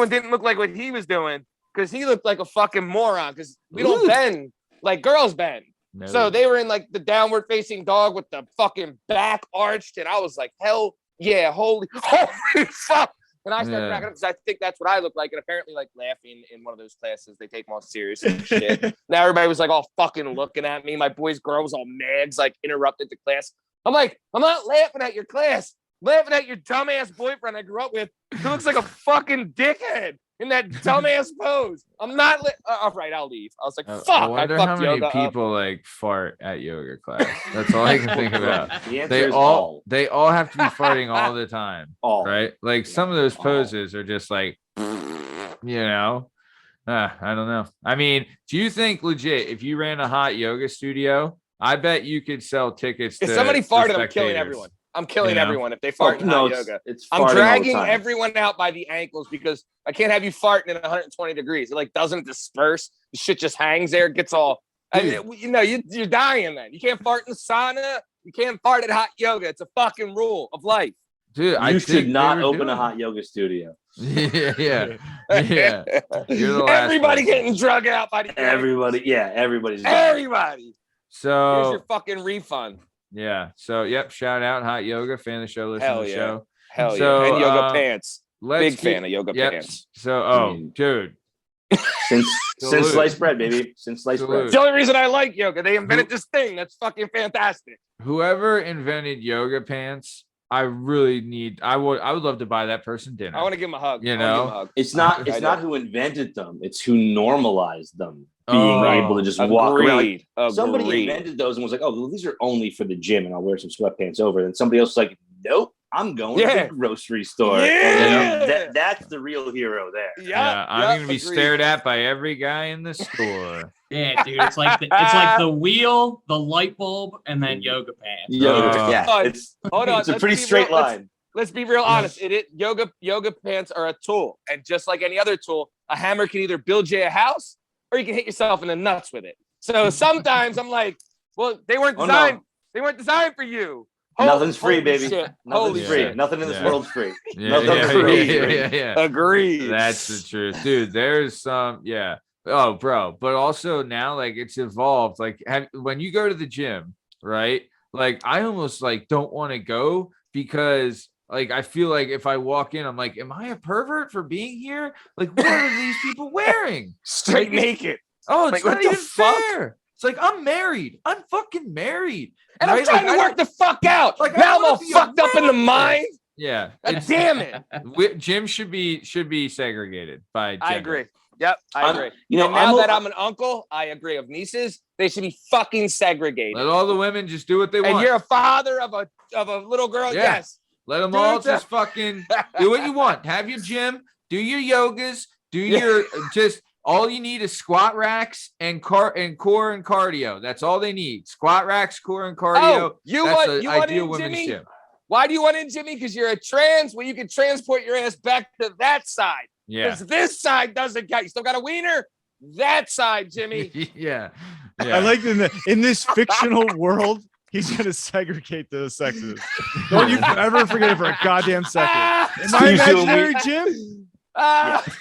didn't look like what he was doing, because he looked like a fucking moron. Because we don't Ooh. bend like girls bend. No. So they were in like the downward facing dog with the fucking back arched, and I was like, hell yeah, holy fuck. And I started cracking up because I think that's what I look like. And apparently, like laughing in one of those classes, they take them all serious and shit. Now everybody was like all fucking looking at me. My boy's girl was all mad, like interrupted the class. I'm like, I'm not laughing at your class. I'm laughing at your dumbass boyfriend I grew up with who looks like a fucking dickhead in that dumbass pose. I'm not all right, I'll leave. I was like, fuck. I wonder how fucked many yoga up. people like fart at yoga class. That's all I can think about. The answer They is all have to be farting all the time, all. right? Like some of those poses are just like, I don't know. I mean, do you think legit if you ran a hot yoga studio, I bet you could sell tickets If to somebody farted, I'm killing spectators. everyone. I'm killing everyone if they fart in hot yoga. It's I'm dragging everyone out by the ankles because I can't have you farting in 120 degrees. It like doesn't disperse. The shit just hangs there. It gets all, you're dying then. You can't fart in sauna. You can't fart at hot yoga. It's a fucking rule of life. Dude, you should not open a hot yoga studio. Yeah. You're the last Everybody person. getting drug out by the everybody. So here's your fucking refund. Yeah. So shout out hot yoga, fan of the show, listen to the show. Hell so, yeah. And yoga pants. Big fan of yoga yep. pants. So dude. Since sliced bread, baby. Since sliced bread. It's the only reason I like yoga. They invented this thing that's fucking fantastic. Whoever invented yoga pants, I would love to buy that person dinner. I want to give him a hug. You know, it's not who invented them, it's who normalized them. Being able to just walk around. Like, somebody invented those and was like, "Oh, well, these are only for the gym, and I'll wear some sweatpants over." And somebody else was like, "Nope, I'm going to the grocery store." Yeah. And, that's the real hero there. Yeah, I'm gonna be stared at by every guy in the store. Yeah, dude, it's like the wheel, the light bulb, and then yoga pants. It's a pretty straight line. Let's be real honest. Yoga pants are a tool, and just like any other tool, a hammer can either build you a house or you can hit yourself in the nuts with it. So sometimes I'm like, well, they weren't designed. They weren't designed for you. Nothing's free, baby. Shit. Nothing's free. Nothing in this world's free. Nothing's free. Agreed. That's the truth, dude. There's some, Oh, bro. But also now, like, it's evolved. Like, when you go to the gym, right? Like, I almost like don't want to go because, like, I feel like if I walk in, I'm like, am I a pervert for being here? Like, what are these people wearing? Straight naked. Oh, it's like, not even fair. It's like, I'm married. I'm fucking married. And I'm trying to work the fuck out. Like, now I'm all fucked up in the mind. Yeah. Damn it. Gym should be segregated by gender. I agree. Yep, I agree. Now that I'm an uncle, I agree. Of nieces, they should be fucking segregated. Let all the women just do what they want. And you're a father of a little girl, yes. Let them all just fucking do what you want. Have your gym, do your yogas, do your just all you need is squat racks and core and cardio. That's all they need. Squat racks, core and cardio. Oh, you want in, Jimmy? Gym. Why do you want in, Jimmy? Because you're a trans. Well, you can transport your ass back to that side. Yeah. Because this side doesn't count. You still got a wiener? That side, Jimmy. Yeah. I like in this fictional world, he's going to segregate the sexes. Don't you ever forget it for a goddamn second. In my imaginary gym,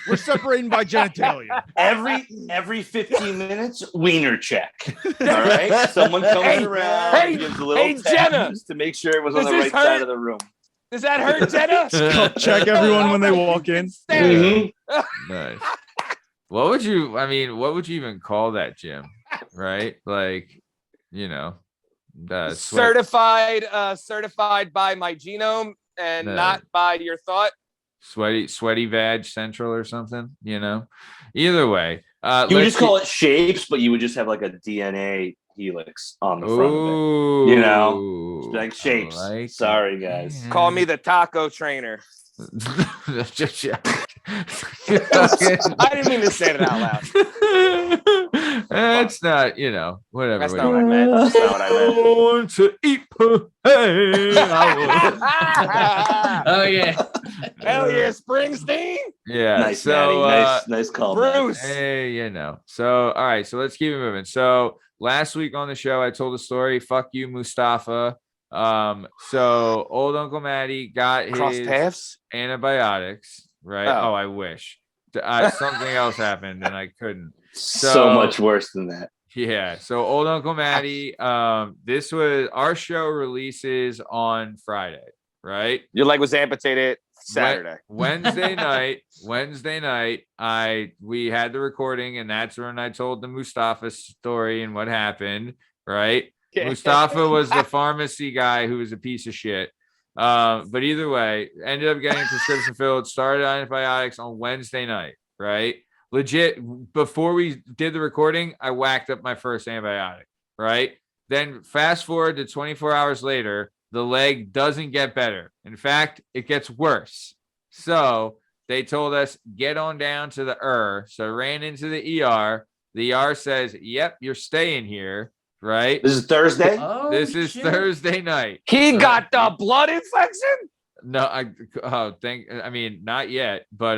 we're separating by genitalia. Every 15 minutes, wiener check. All right? Someone comes around, gives a little Jenna, to make sure it was on the right side of the room. Does that hurt, Jenna? Check everyone when they walk in. Nice. What would you even call that gym? Right? Like, certified by my genome and not by your thought. Sweaty Vag Central or something, Either way. You would just call it shapes, but you would just have like a DNA helix on the front of it. Just like shapes. Like sorry, guys. Call me the taco trainer. I didn't mean to say it out loud. That's not, whatever. That's not what I meant. That's not what I meant. I want to eat. Hey, oh yeah. Hell yeah, Springsteen. Yeah. Nice, so nice call, Bruce. Hey, So all right, so let's keep it moving. So last week on the show, I told a story. Fuck you, Mustafa. So old Uncle Matty got his antibiotics, right? Oh, I wish. Something else happened and I couldn't. So much worse than that. Yeah. So old Uncle Matty, this was our show releases on Friday, right? Your leg was amputated Saturday. Wednesday night, we had the recording, and that's when I told the Mustafa story and what happened, right? Mustafa was the pharmacy guy who was a piece of shit. But either way, ended up getting prescription filled, started antibiotics on Wednesday night, right? Legit, before we did the recording, I whacked up my first antibiotic, right? Then fast forward to 24 hours later, the leg doesn't get better. In fact, it gets worse. So they told us, get on down to the ER. So I ran into the ER. The ER says, yep, you're staying here right? This is Thursday. Oh, This is shit. Thursday night. He got the blood infection. No, I mean, not yet, but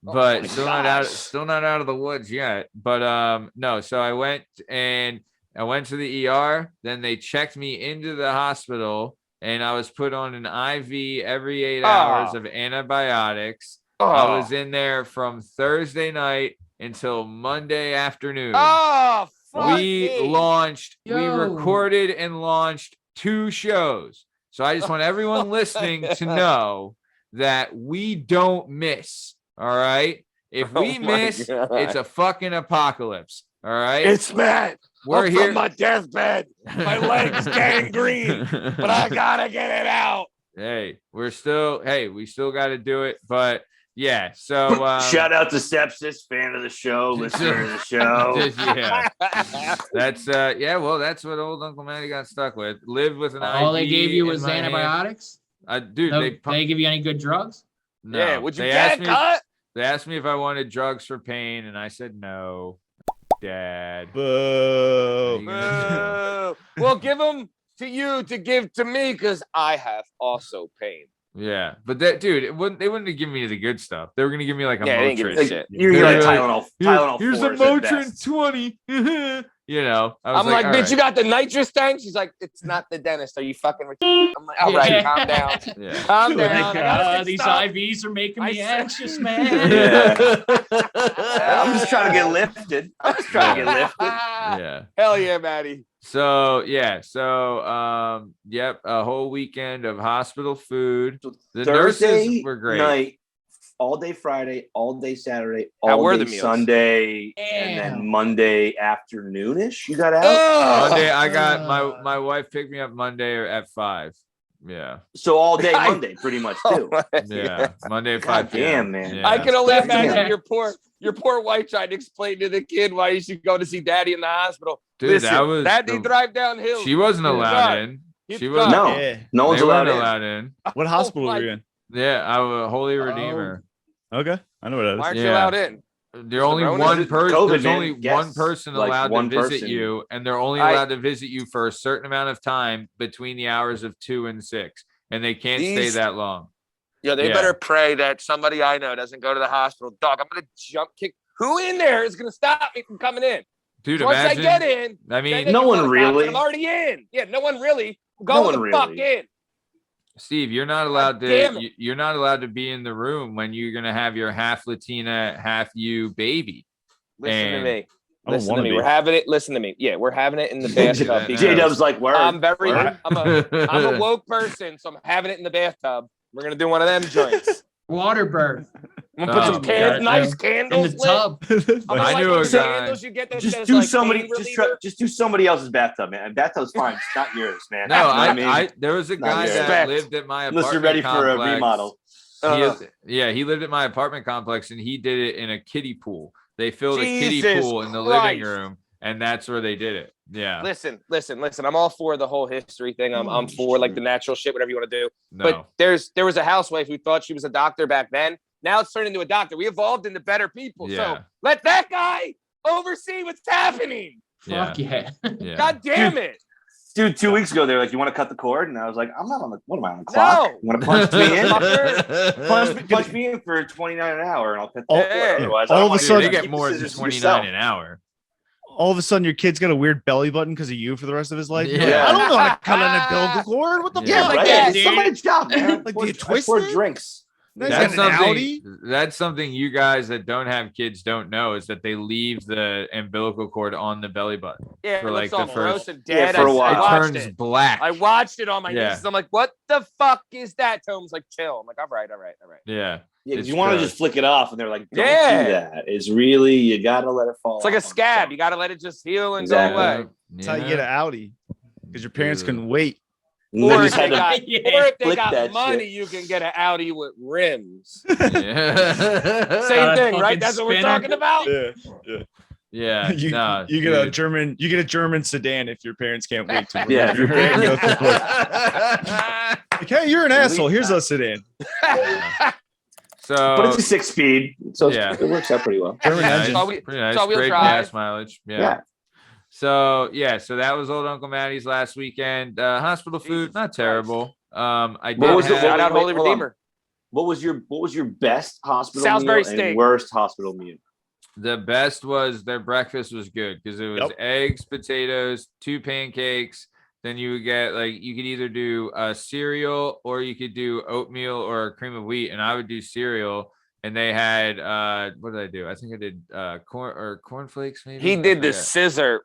my still gosh. not out of the woods yet. But no, so I went to the ER, then they checked me into the hospital, and I was put on an IV every 8 hours of antibiotics. I was in there from Thursday night until Monday afternoon. Oh, fuck We recorded and launched 2 shows. So I just want everyone listening to know that we don't miss. All right. If we miss, it's a fucking apocalypse. All right. It's Matt. We're I'm here. from my deathbed. My legs gangrene, but I gotta get it out. We still got to do it. But yeah. So Shout out to Sepsis, fan of the show, listener of the show. yeah. That's that's what old Uncle Matty got stuck with. Lived with an All they IV gave you in was my hand. antibiotics? Dude, No, they give you any good drugs? no. Yeah, would you They get asked me- cut? They asked me if I wanted drugs for pain, and I said no. Dad. Boo. Boo. Well, give them to you to give to me because I have also pain. Yeah, but that dude, they wouldn't have given me the good stuff. They were gonna give me like a Yeah, they didn't give Motrin. me shit. You're Yeah, like yeah. Tylenol. Here's a 4s at Motrin best. 20. You know, I was I'm like, all bitch, right. you got the nitrous tank? She's like, it's not the dentist. Are you fucking retarded? I'm like, all right, Yeah. calm down. Yeah. Calm Like, down. I gotta get these stuff. IVs are making I me said- anxious, man. Yeah. I'm just trying to get lifted. Yeah. Hell yeah, Maddie. So a whole weekend of hospital food. The Thursday nurses were great. night, all day Friday, all day Saturday, How all were day the meals? Sunday, and Damn. then Monday afternoonish. You got out. Monday, I got my wife picked me up Monday at 5. Yeah. So all day Monday, pretty much too. Yeah. Monday at God 5 p.m. damn, man. Yeah. I can only Yeah. imagine your poor wife trying to explain to the kid why you should go to see daddy in the hospital. Dude, Listen, that was daddy the- drive downhill. She wasn't It's allowed God. in. It's She God. wasn't. No, Yeah. no one's They allowed weren't in. allowed in. What hospital my- were you in? Yeah, I was a Holy Redeemer. Okay, I know what that Why is. aren't you Yeah. allowed in? There's only Corona? one It's person. COVID, There's man. only Yes, one person like allowed one to visit person. you, and they're only I- allowed to visit you for a certain amount of time between the hours of 2 and 6, and they can't stay These- that long. Yeah, they Yeah. better pray that somebody I know doesn't go to the hospital. Dog, I'm gonna jump kick. Who in there is gonna stop me from coming in? Dude, Once imagine. I get in, I then mean, they No can one call the cops, really. and I'm already in. Yeah, no one really. I'm No going one the fuck really. in. Steve, you're not allowed damn to. it. You're not allowed to be in the room when you're gonna have your half Latina, half you baby. Listen And- to me. I don't Listen to wanna me. be. We're having it. Listen to me. Yeah, we're having it in the bathtub. Yeah. because J-Dub's like, word. I'm very. Word. I'm a woke person, so I'm having it in the bathtub. We're gonna do one of them joints. Water birth I'm gonna put Oh, some God. nice in candles the lit. tub. I'm gonna I light knew a those guy- candles you get that Just says, do like, somebody. pain Just do somebody elelse's bathtub, man. Bathtub's fine. It's not yours, man. No, You know what I there was a Not guy yet. that Respect. lived at my Unless apartment you're ready for a complex. remodel. He lived at my apartment complex, and he did it in a kiddie pool. They filled a kiddie Jesus pool in the Christ. living room, and that's where they did it. Yeah. Listen. I'm all for the whole history thing. I'm for like the natural shit, whatever you want to do. No. But there was a housewife who thought she was a doctor back then. Now it's turned into a doctor. We evolved into better people. Yeah. So let that guy oversee what's happening. Yeah. Fuck yeah. Yeah. God damn it. Dude, 2 weeks ago, they were like, you want to cut the cord? And I was like, I'm not on the, what am I on the clock? No. You want to punch me in? Fucker. punch me in for $29 an hour and I'll cut the All- cord. yeah. Otherwise, All I of don't a want Dude, sudden- they you to get keep more the than scissors 29 yourself. an hour. All of a sudden, your kid's got a weird belly button because of you for the rest of his life. You're like, Yeah. I don't know how to cut an umbilical cord. What the Yeah, fuck? like Right? that, It's dude. somebody's job, man. Like, do you I twist pour it? drinks. Nice. That's got an something. Audi? That's something you guys that don't have kids don't know is that they leave the umbilical cord on the belly button. Yeah, For, it like, looks all the first- gross and dead. Yeah, for a I while. It watched turns it. black. I watched it on my Yeah. nieces. I'm like, what the fuck is that? Tom's like, chill. I'm like, all right. Yeah. Yeah, It's you want to gross. just flick it off, and they're like, "Don't Yeah. do that." It's really you gotta let it fall. It's like a off on scab. itself. You got to let it just heal and Exactly. go away. That's how you get an Audi. Because your parents couldn't wait. And Or they if just they had to- got, Yeah. or if they Flick got that money, shit. you can get an Audi with rims. Yeah. Same thing, fucking right? That's what we're spinner. talking about. Yeah. you, no, you get a dude. German sedan if your parents can't wait to. Yeah. Your parents go through like, hey, you're an asshole. Here's a sedan. So but it's a 6-speed, so Yeah. it works out pretty well. German nice. engine. all we- pretty nice. it's all-wheel Great drive. gas mileage. Yeah. Yeah. So that was Old Uncle Matty's last weekend. Hospital food, not terrible. I did shout out Holy Redeemer. What was your best hospital Salisbury meal steak. and worst hospital meal? The best was their breakfast was good because it was eggs, potatoes, 2 pancakes. Then you would get you could either do a cereal or you could do oatmeal or cream of wheat, and I would do cereal. And they had what did I do? I think I did cornflakes maybe. He did the scissor.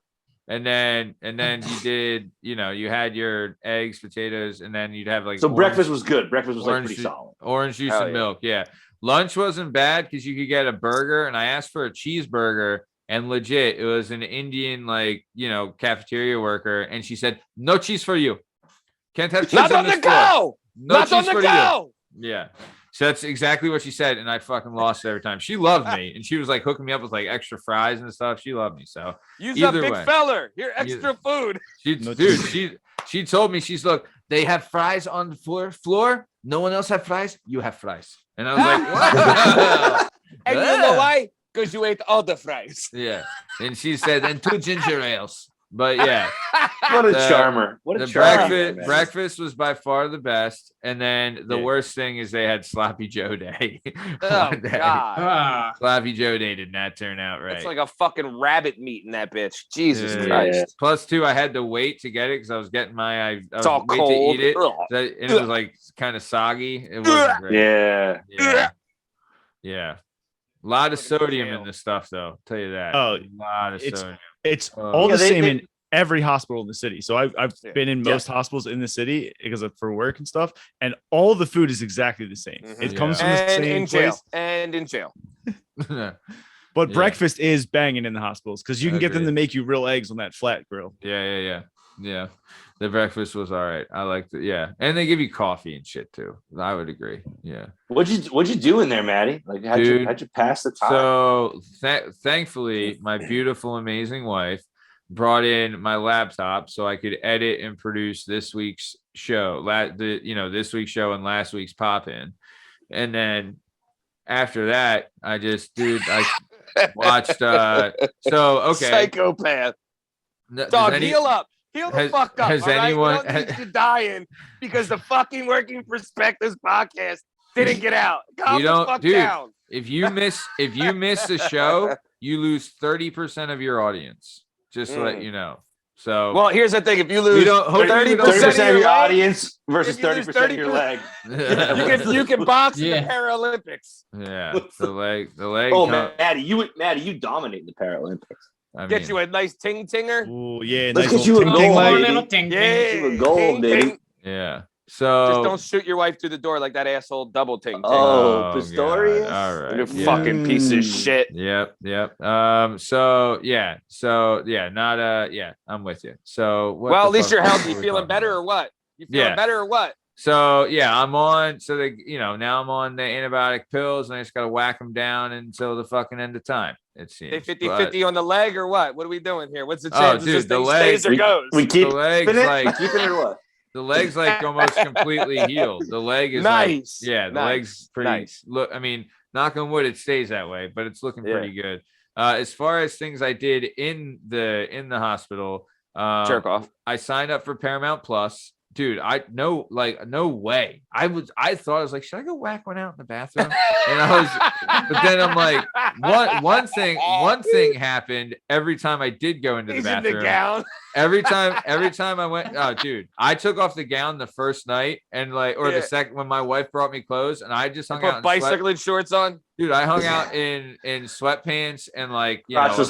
And then you did, you had your eggs, potatoes, and then you'd have breakfast was good. Breakfast was pretty solid. Orange juice and milk. Yeah. Lunch wasn't bad because you could get a burger, and I asked for a cheeseburger, and legit, it was an Indian cafeteria worker, and she said, "No cheese for you. Can't have cheese Not on the go. Not on the go." Yeah. So that's exactly what she said, and I fucking lost it every time. She loved me, and she was hooking me up with extra fries and stuff. She loved me. So use a big feller. Here, extra food. She told me, look, they have fries on the floor. No one else have fries. You have fries. And I was like, what? And you know why? Because you ate all the fries. Yeah. And she said, and 2 ginger ales. But yeah. What a charmer. What a charmer. Breakfast was by far the best. And then the worst thing is they had Sloppy Joe Day. Oh, God. Sloppy Joe Day did not turn out right. It's like a fucking rabbit meat in that bitch. Jesus Christ. Plus, too, I had to wait to get it because I was getting it's all cold. To eat it. And it was kind of soggy. It wasn't great. Yeah. A lot of sodium in this stuff, though. I'll tell you that. Oh, a lot of sodium. It's all the same in every hospital in the city. So I've been in most hospitals in the city because for work and stuff, and all the food is exactly the same. It comes from the same place. And in jail. But breakfast is banging in the hospitals because you can get them to make you real eggs on that flat grill. Yeah. The breakfast was all right. I liked it. Yeah. And they give you coffee and shit too. I would agree. Yeah. What'd you do in there, Matty? How'd you pass the time? So thankfully, my beautiful, amazing wife brought in my laptop so I could edit and produce this week's show. This week's show and last week's pop in. And then after that, I watched Psychopath. Dog, heal up. Heal the fuck up. Has anyone? We don't need you dying because the fucking Working Perspectives podcast didn't get out. Calm the fuck down. If you miss the show, you lose 30% of your audience. Just to let you know. So, well, here's the thing: if you lose 30% of your audience versus 30% of your leg, you can box in the Paralympics. Yeah, the leg. Oh, Matty, you dominate the Paralympics. Get you a nice ting-tinger. Oh yeah, let's nice get you a gold, baby. Get you a gold, baby. Yeah. So just don't shoot your wife through the door like that asshole double ting. Oh, Pistorius. All right. You fucking piece of shit. Yep. I'm with you. So at least you're healthy. You feeling better or what? You feeling better or what? So I'm on. So now I'm on the antibiotic pills, and I just gotta whack them down until the fucking end of time. It seems. 50-50 on the leg or what? What are we doing here? What's the chance? Dude, the leg stays or goes? We keep the legs keeping it or what? The leg's almost completely healed. The leg is nice. The leg's pretty nice. Look, I mean, knock on wood, it stays that way, but it's looking pretty good. As far as things I did in the hospital, jerk off. I signed up for Paramount Plus. Dude, no way. I thought I was like, should I go whack one out in the bathroom? And but then I'm like, one thing happened every time I did go into the bathroom. In the gown. Every time I went, oh dude, I took off the gown the first night and the second when my wife brought me clothes and I just hung out in bicycling shorts on. Dude, I hung out in sweatpants and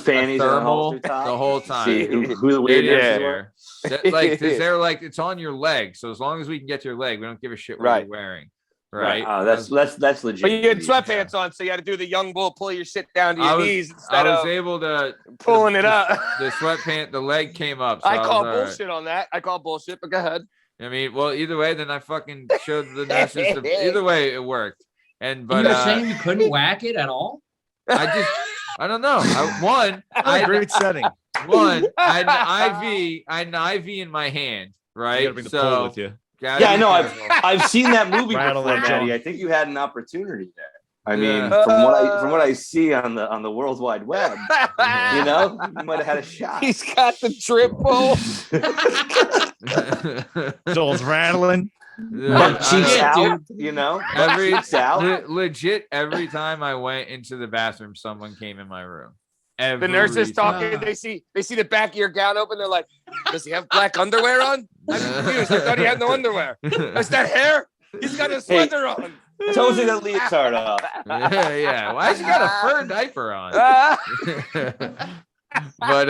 panties thermal the whole time. See who the weird there. They're it's on your leg. So as long as we can get to your leg, we don't give a shit what you're wearing. Right. Oh, that's legit. But you had sweatpants on, so you had to do the young bull, pull your shit down to your knees instead of able to pulling it up. The sweatpant, the leg came up. So I call bullshit on that. I call bullshit, but go ahead. I mean, well, either way, then I fucking showed the nurses. Either way, it worked. But you were saying you couldn't whack it at all? I don't know. Great setting. I had an IV in my hand, right? You gotta bring the pole with you. I know. I've seen that movie before, Matty. I think you had an opportunity there. I mean, from what I see on the World Wide Web, you know, you might have had a shot. He's got the triple. Joel's rattling. Butt cheeks out, you know. Legit. Every time I went into the bathroom, someone came in my room. The nurses talking. They see the back of your gown open. They're like, "Does he have black underwear on?" I'm confused. I thought he had no underwear. Is that hair? He's got a sweater on. Toes in the leotard off. Yeah. Why has he got a fur diaper on? But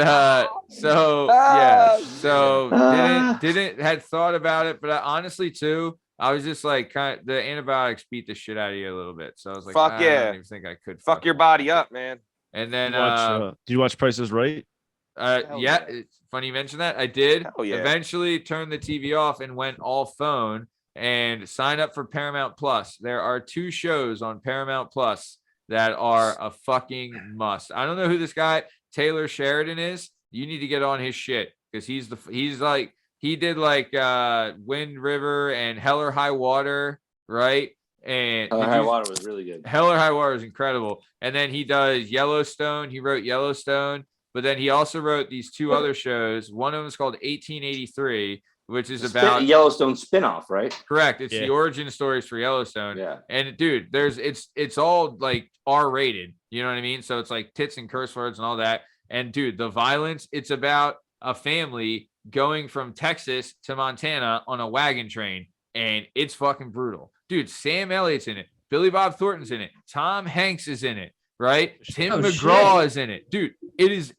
had thought about it, but honestly too, I was just like, the antibiotics beat the shit out of you a little bit, so I was like, fuck yeah, I don't even think I could fuck your body up, man. And then did you watch Price is Right? Yeah, it's funny you mentioned that. I did. Yeah. Eventually turned the TV off and went all phone and signed up for Paramount Plus. There are 2 shows on Paramount Plus that are a fucking must. I don't know who this guy Taylor Sheridan is. You need to get on his shit because he did Wind River and Hell or High Water, right? And Hell or High Water was really good. Hell or High Water is incredible. And then he does Yellowstone. He wrote Yellowstone, but then he also wrote these 2 other shows. One of them is called 1883, which is about Yellowstone spinoff, right? Correct. It's the origin stories for Yellowstone. Yeah. And dude, it's all like R-rated. You know what I mean? So it's like tits and curse words and all that. And dude, the violence, it's about a family going from Texas to Montana on a wagon train, and it's fucking brutal. Dude, Sam Elliott's in it. Billy Bob Thornton's in it. Tom Hanks is in it, right? Tim McGraw is in it. Dude, it is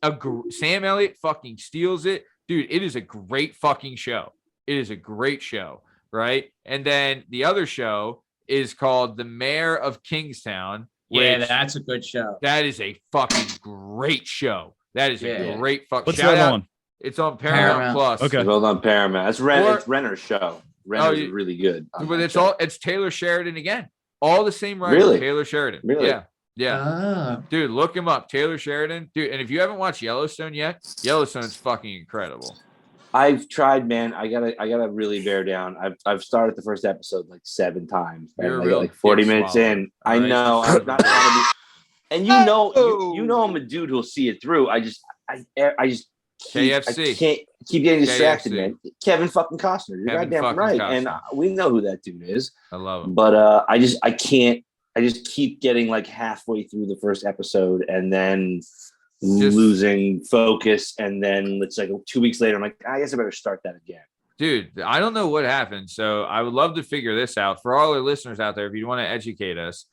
Sam Elliott fucking steals it. Dude, it is a great fucking show. It is a great show, right? And then the other show is called The Mayor of Kingstown. Yeah, that's a good show. That is a fucking great show. That is a great fucking What's that on? It's on Paramount Plus. Okay. Well done, Paramount. It's Renner's show. Renner's really good. But it's Taylor Sheridan again. All the same writer. Really? Taylor Sheridan. Really? Yeah. Dude, look him up. Taylor Sheridan. Dude, and if you haven't watched Yellowstone yet, Yellowstone is fucking incredible. I've tried, man. I gotta really bear down. I've started the first episode like 7 times. You're I got like 40 minutes in. I know. I'm not trying to be. And you know, I'm a dude who'll see it through. I just KFC. I can't keep getting distracted, KFC. man. Kevin fucking Costner. You're goddamn right. Costner. And we know who that dude is. I love him. But I just keep getting like halfway through the first episode and then losing focus. And then it's like 2 weeks later, I'm like, I guess I better start that again. Dude, I don't know what happened. So I would love to figure this out for all our listeners out there. If you want to educate us,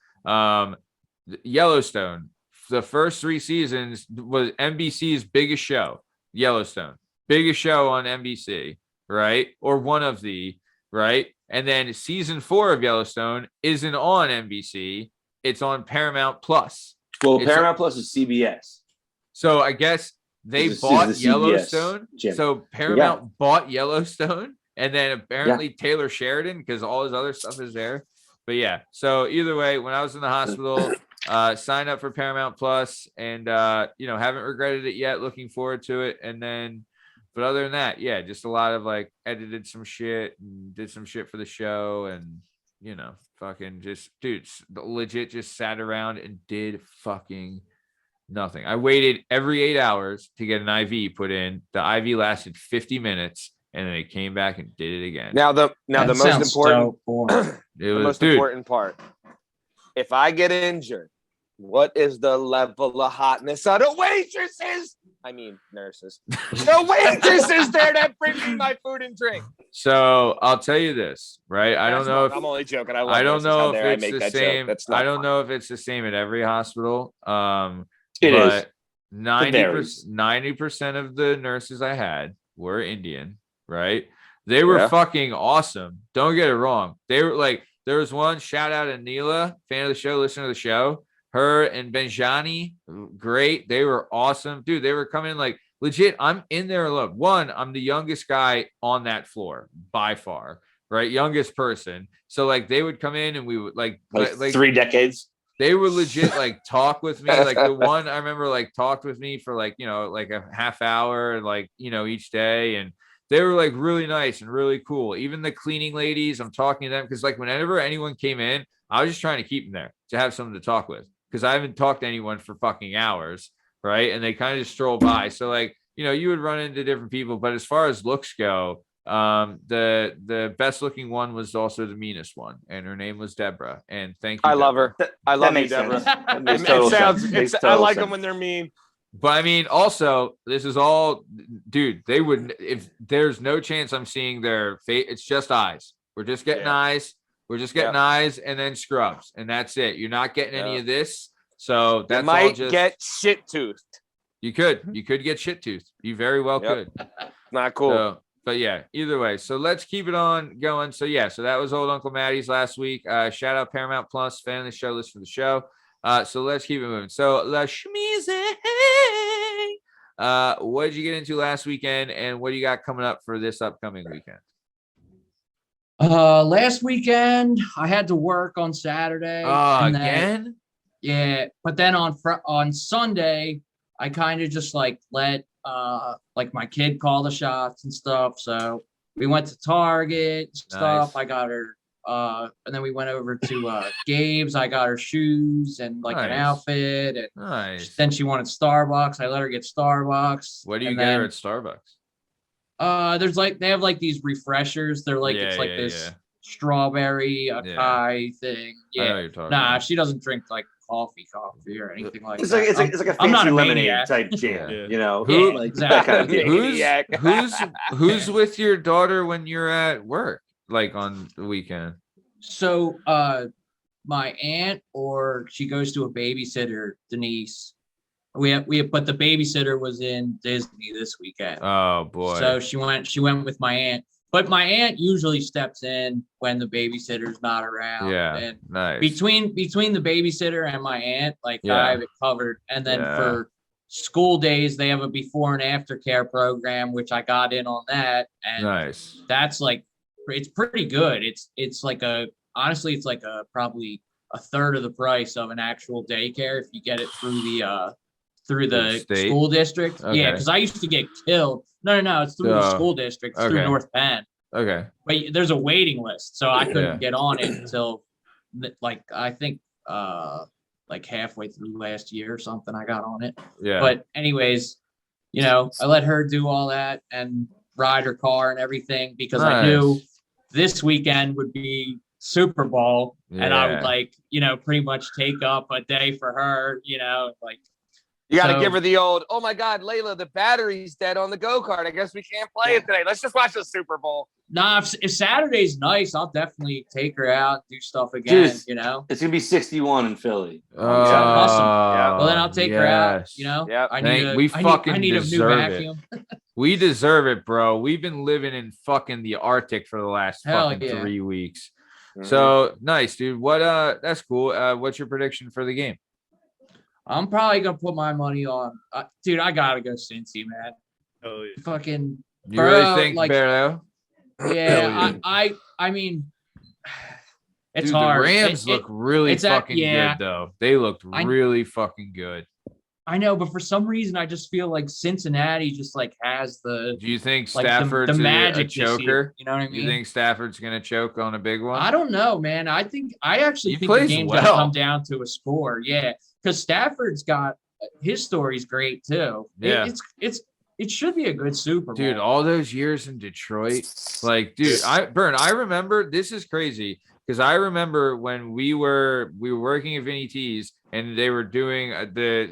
Yellowstone, the first 3 seasons was NBC's biggest show. Yellowstone, biggest show on NBC, right? Or one of the, right? And then season 4 of Yellowstone isn't on NBC. It's on Paramount Plus. Well, Paramount Plus is CBS. So I guess they bought Yellowstone. So Paramount bought Yellowstone. And then apparently Taylor Sheridan, because all his other stuff is there. But yeah, so either way, when I was in the hospital, signed up for Paramount Plus and, haven't regretted it yet. Looking forward to it. And then, but other than that, yeah, just a lot of like edited some shit and did some shit for the show and, fucking just, dude, legit just sat around and did fucking nothing. I waited every 8 hours to get an IV put in. The IV lasted 50 minutes. And then it came back and did it again. Now the most important part. If I get injured, what is the level of hotness of the waitresses? I mean nurses. The waitresses there that bring me my food and drink. So I'll tell you this, right? I don't know if I'm only joking. I don't know if it's the same. I don't know if it's the same at every hospital. It is 90% of the nurses I had were Indian. Right? They were fucking awesome. Don't get it wrong. They were like, there was one shout out to Neela, fan of the show, listener to the show. Her and Benjani, great. They were awesome. Dude, they were coming like legit. I'm in there alone. One, I'm the youngest guy on that floor by far, right? Youngest person. So like they would come in and we would like 3 decades. They would legit like talk with me. Like the one I remember like talked with me for like, like a half hour, like, each day. And they were like really nice and really cool. Even the cleaning ladies, I'm talking to them because like whenever anyone came in, I was just trying to keep them there to have someone to talk with because I haven't talked to anyone for fucking hours, right? And they kind of just stroll by. So like, you would run into different people, but as far as looks go, the best looking one was also the meanest one, and her name was Deborah. And thank you. I love her. I love you, makes Deborah. sense. That makes It total sounds. sense. Makes I total like sense. them when they're mean. But I mean, also, this is all, dude. They would, if there's no chance I'm seeing their face, it's just eyes. We're just getting eyes. We're just getting eyes and then scrubs, and that's it. You're not getting any of this. So that's you might all just get shit toothed. You could get shit toothed. You very well could. Not cool. So, but yeah, either way. So let's keep it on going. So yeah, so that was Old Uncle Matty's last week. Shout out Paramount Plus, fan of the show, list for the show. So let's keep it moving. So Lasmeeeshzay, what did you get into last weekend, and what do you got coming up for this upcoming weekend? Last weekend I had to work on Saturday. Again? Yeah, but then on Sunday I kind of just like let like my kid call the shots and stuff. So we went to Target and stuff. Nice. I got her and then we went over to Gabe's. I got her shoes and like an outfit, and then she wanted Starbucks. I let her get Starbucks. What do you get her at Starbucks? There's like they have like these refreshers. They're like it's like this strawberry acai thing. Yeah. Nah, she doesn't drink like coffee or anything like it's that. Like, it's like a fancy lemonade type jam, you know? That kind of thing. Who's with your daughter when you're at work, like on the weekend? So my aunt, or she goes to a babysitter, Denise. But the babysitter was in Disney this weekend. Oh boy. So she went with my aunt. But my aunt usually steps in when the babysitter's not around. Yeah, and nice. Between the babysitter and my aunt, I have it covered. And then for school days, they have a before and after care program, which I got in on that. And that's like, it's pretty good. It's like honestly, it's like probably a third of the price of an actual daycare if you get it through the school district. Okay. Yeah, because I used to get killed. No, it's through the school district. It's through North Penn. Okay. But there's a waiting list, so I couldn't get on it until I think like halfway through last year or something. I got on it. Yeah. But anyways, I let her do all that and ride her car and everything because I knew this weekend would be Super Bowl, and I would pretty much take up a day for her. You got to give her the old, oh my God, Layla, the battery's dead on the go-kart. I guess we can't play it today. Let's just watch the Super Bowl. Nah, if Saturday's nice, I'll definitely take her out, do stuff again, It's going to be 61 in Philly. Awesome. Yeah. Well, then I'll take her out, Yep. I need a new vacuum. We deserve it, bro. We've been living in fucking the Arctic for the last 3 weeks. Mm-hmm. So nice, dude. That's cool. What's your prediction for the game? I'm probably gonna put my money on, dude. I gotta go Cincy, man. Oh yeah. Fucking. You really think Barrow? Yeah, I mean, it's dude, hard. The Rams look really fucking good, though. They looked really fucking good. I know, but for some reason, I just feel like Cincinnati just has the. Do you think Stafford's the magic a choker? You know what I mean? You think Stafford's gonna choke on a big one? I don't know, man. I actually think the game's gonna come down to a score. Yeah, because Stafford's got his story's great too. Yeah, it should be a good Super Bowl. Dude, all those years in Detroit, dude, I remember, this is crazy because I remember when we were working at Vinny T's and they were doing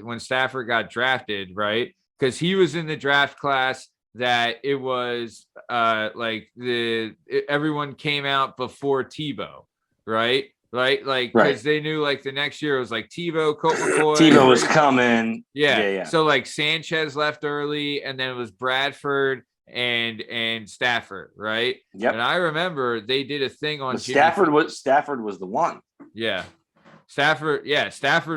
when Stafford got drafted, right? Because he was in the draft class that it was everyone came out before Tebow, right? Because they knew the next year it was Tebow, Colt McCoy. Tebow was coming. Yeah. So Sanchez left early, and then it was Bradford and Stafford, right? Yep. And I remember they did a thing on Stafford was the one. Yeah. Stafford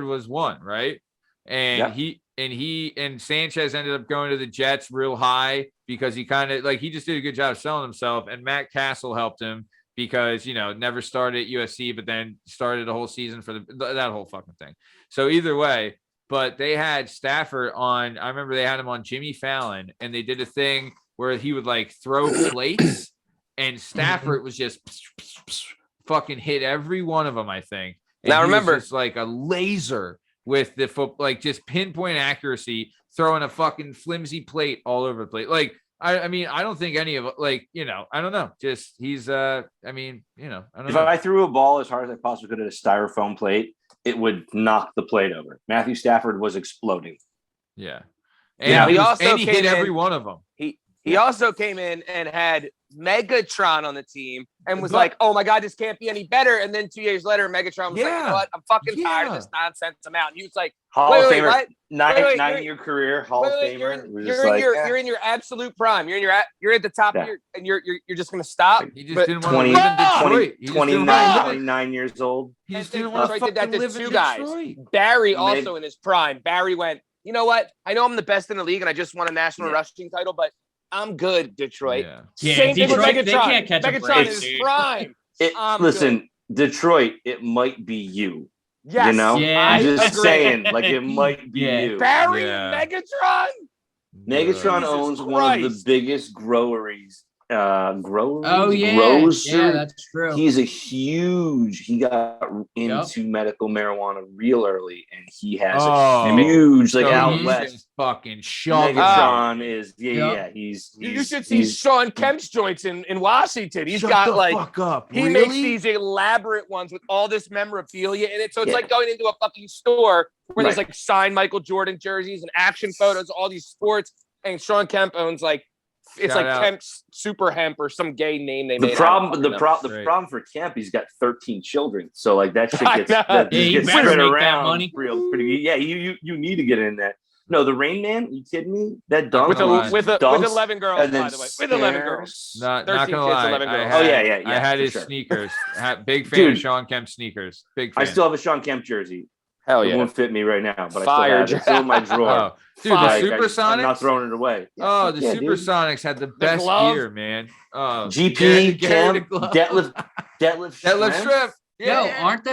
was one, right? And he and Sanchez ended up going to the Jets real high because he kind of he just did a good job of selling himself, and Matt Castle helped him because never started at USC, but then started a whole season for that whole fucking thing. So either way, but they had Stafford on. I remember they had him on Jimmy Fallon, and they did a thing where he would like throw plates, and Stafford was just fucking hit every one of them, I think. And now remember, it's like a laser with the foot, like just pinpoint accuracy, throwing a fucking flimsy plate all over the plate. Like, I mean, I don't think any of it, like, you know, I don't know. Just he's I mean, you know, I don't know. If I threw a ball as hard as I possibly could at a styrofoam plate, it would knock the plate over. Matthew Stafford was exploding. Yeah. And he hit every one of them. He also came in and had Megatron on the team and was like, oh my God, this can't be any better. And then 2 years later, Megatron was like, you know what? I'm fucking tired of this nonsense. I'm out. And he was like, Hall of Famer, nine-year career, Hall of Famer. You're in your absolute prime. You're at the top of your, and you're just gonna stop. He just didn't want to live in Detroit. 29 years old. He just didn't want to fucking live in Detroit. Guys. Barry also in his prime. Barry went, you know what? I know I'm the best in the league and I just won a national rushing title, but I'm good, Detroit. Same thing with Megatron. They can't catch Megatron in his prime. Listen, Detroit, it might be you. Yes. You know? Yeah. I'm just saying, like, it might be you. Barry Megatron? Megatron owns one of the biggest groceries. Grocers. Yeah, that's true. He got into medical marijuana real early, and he has a huge out west. Fucking Sean Megatron is he's you should see Sean Kemp's joints in Washington. He's got he makes these elaborate ones with all this memorabilia in it. So it's like going into a fucking store where there's like signed Michael Jordan jerseys and action photos, all these sports, and Sean Kemp owns like Kemp's Super Hemp or some gay name they made. The problem for Kemp, he's got 13 children, so like that shit gets spread around pretty. Yeah, you need to get in that. No, the Rain Man, you kidding me? That dunk with 11 girls, by the way. With 11 girls. Not gonna lie. 11 girls. I had his sneakers. Big fan of Sean Kemp sneakers. Big fan. I still have a Sean Kemp jersey. Hell yeah. It won't fit me right now, but I still have it. It's still in my drawer. Dude, the Supersonics. I'm not throwing it away. Oh, the Supersonics had the best gear, man. GP, Kemp, Detlef Shrimp. Yo, aren't the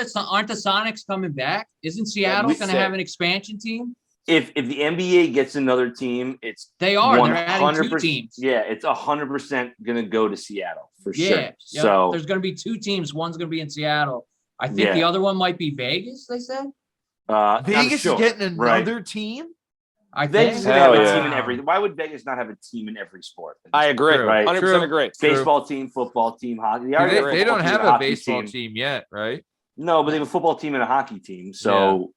Sonics coming back? Isn't Seattle going to have an expansion team? If the NBA gets another team, they're adding 2 teams. Yeah, it's 100% going to go to Seattle for sure. Yeah, so there's going to be 2 teams. One's going to be in Seattle. I think the other one might be Vegas. They said Vegas is getting another team. I think Vegas is going to have a team in every. Why would Vegas not have a team in every sport? I agree. Right? 100% agree. Baseball team, football team, hockey. They don't have a baseball team yet, right? No, but they have a football team and a hockey team. So.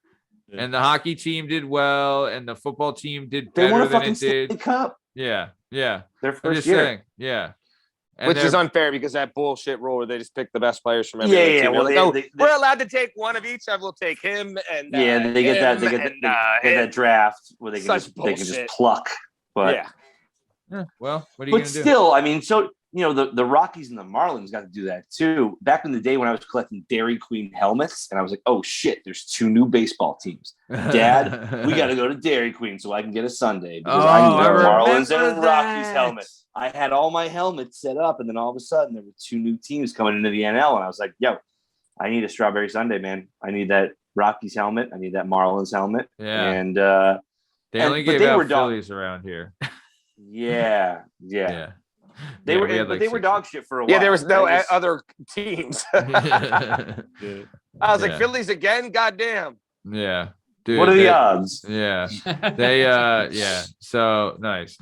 Yeah. And the hockey team did well, and the football team did better than it did. Stanley Cup. Yeah. Their first year. Saying, yeah. And which is unfair because that bullshit rule where they just pick the best players from every team. Well, we're allowed to take one of each. We'll take him and they get that draft where they can just pluck. But well, what are you gonna do? But still, I mean, so the Rockies and the Marlins got to do that too. Back in the day when I was collecting Dairy Queen helmets, and I was like, oh shit, there's 2 new baseball teams. Dad, we got to go to Dairy Queen so I can get a sundae because I need a Marlins and a Rockies helmet. I had all my helmets set up, and then all of a sudden there were 2 new teams coming into the NL, and I was like, yo, I need a strawberry sundae, man. I need that Rockies helmet. I need that Marlins helmet. Yeah. And they only gave out Phillies around here. Yeah. They were dog shit for a while. Yeah, there was no other teams. I was like, Phillies again? Goddamn. Yeah. Dude, what are the odds? Yeah. They So nice.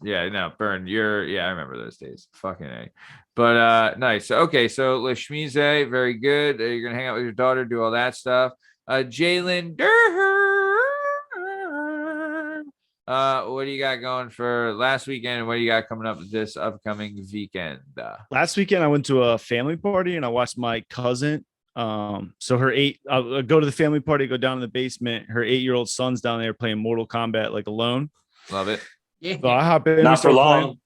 Yeah, no, Bern, I remember those days. Fucking A. But nice. Okay, so Lasmeeeshzay, very good. You're gonna hang out with your daughter, do all that stuff. Jalen what do you got going for last weekend, and what do you got coming up this upcoming weekend? Last weekend I went to a family party and I watched my cousin. So I'll go to the family party, go down in the basement. Her 8-year-old son's down there playing Mortal Kombat like alone. Love it. Yeah. So I hop in. Not for long. Playing.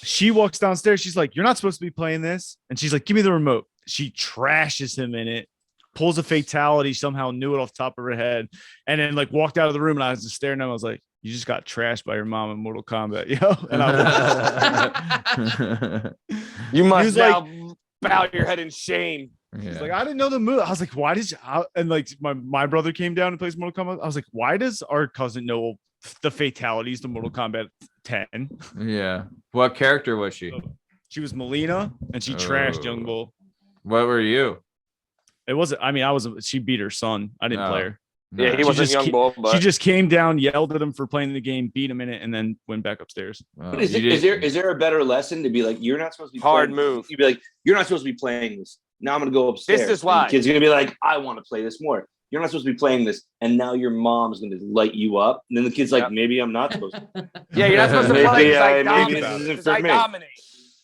She walks downstairs. She's like, "You're not supposed to be playing this." And she's like, "Give me the remote." She trashes him in it, pulls a fatality, somehow knew it off the top of her head, and then like walked out of the room. And I was just staring at him. I was like, "You just got trashed by your mom in Mortal Kombat, yo." And I was you must now bow your head in shame. He's like, I didn't know the move. I was like, why did you? And like my brother came down and plays Mortal Kombat. I was like, why does our cousin know the fatalities to Mortal Kombat 10. Yeah. What character was she? She was Melina, and she trashed Young Bull. What were you? It wasn't. I mean, she beat her son. I didn't play her. Yeah, he wasn't Young Bull, but she just came down, yelled at him for playing the game, beat him in it, and then went back upstairs. But is there a better lesson to be like, you're not supposed to be hard playing, move? You'd be like, you're not supposed to be playing this. Now I'm gonna go upstairs. This is why the kid's gonna be like, I want to play this more. You're not supposed to be playing this, and now your mom's gonna light you up. And then the kid's like, maybe I'm not supposed to. Yeah, you're not supposed to play. Maybe this isn't for me. Dominate.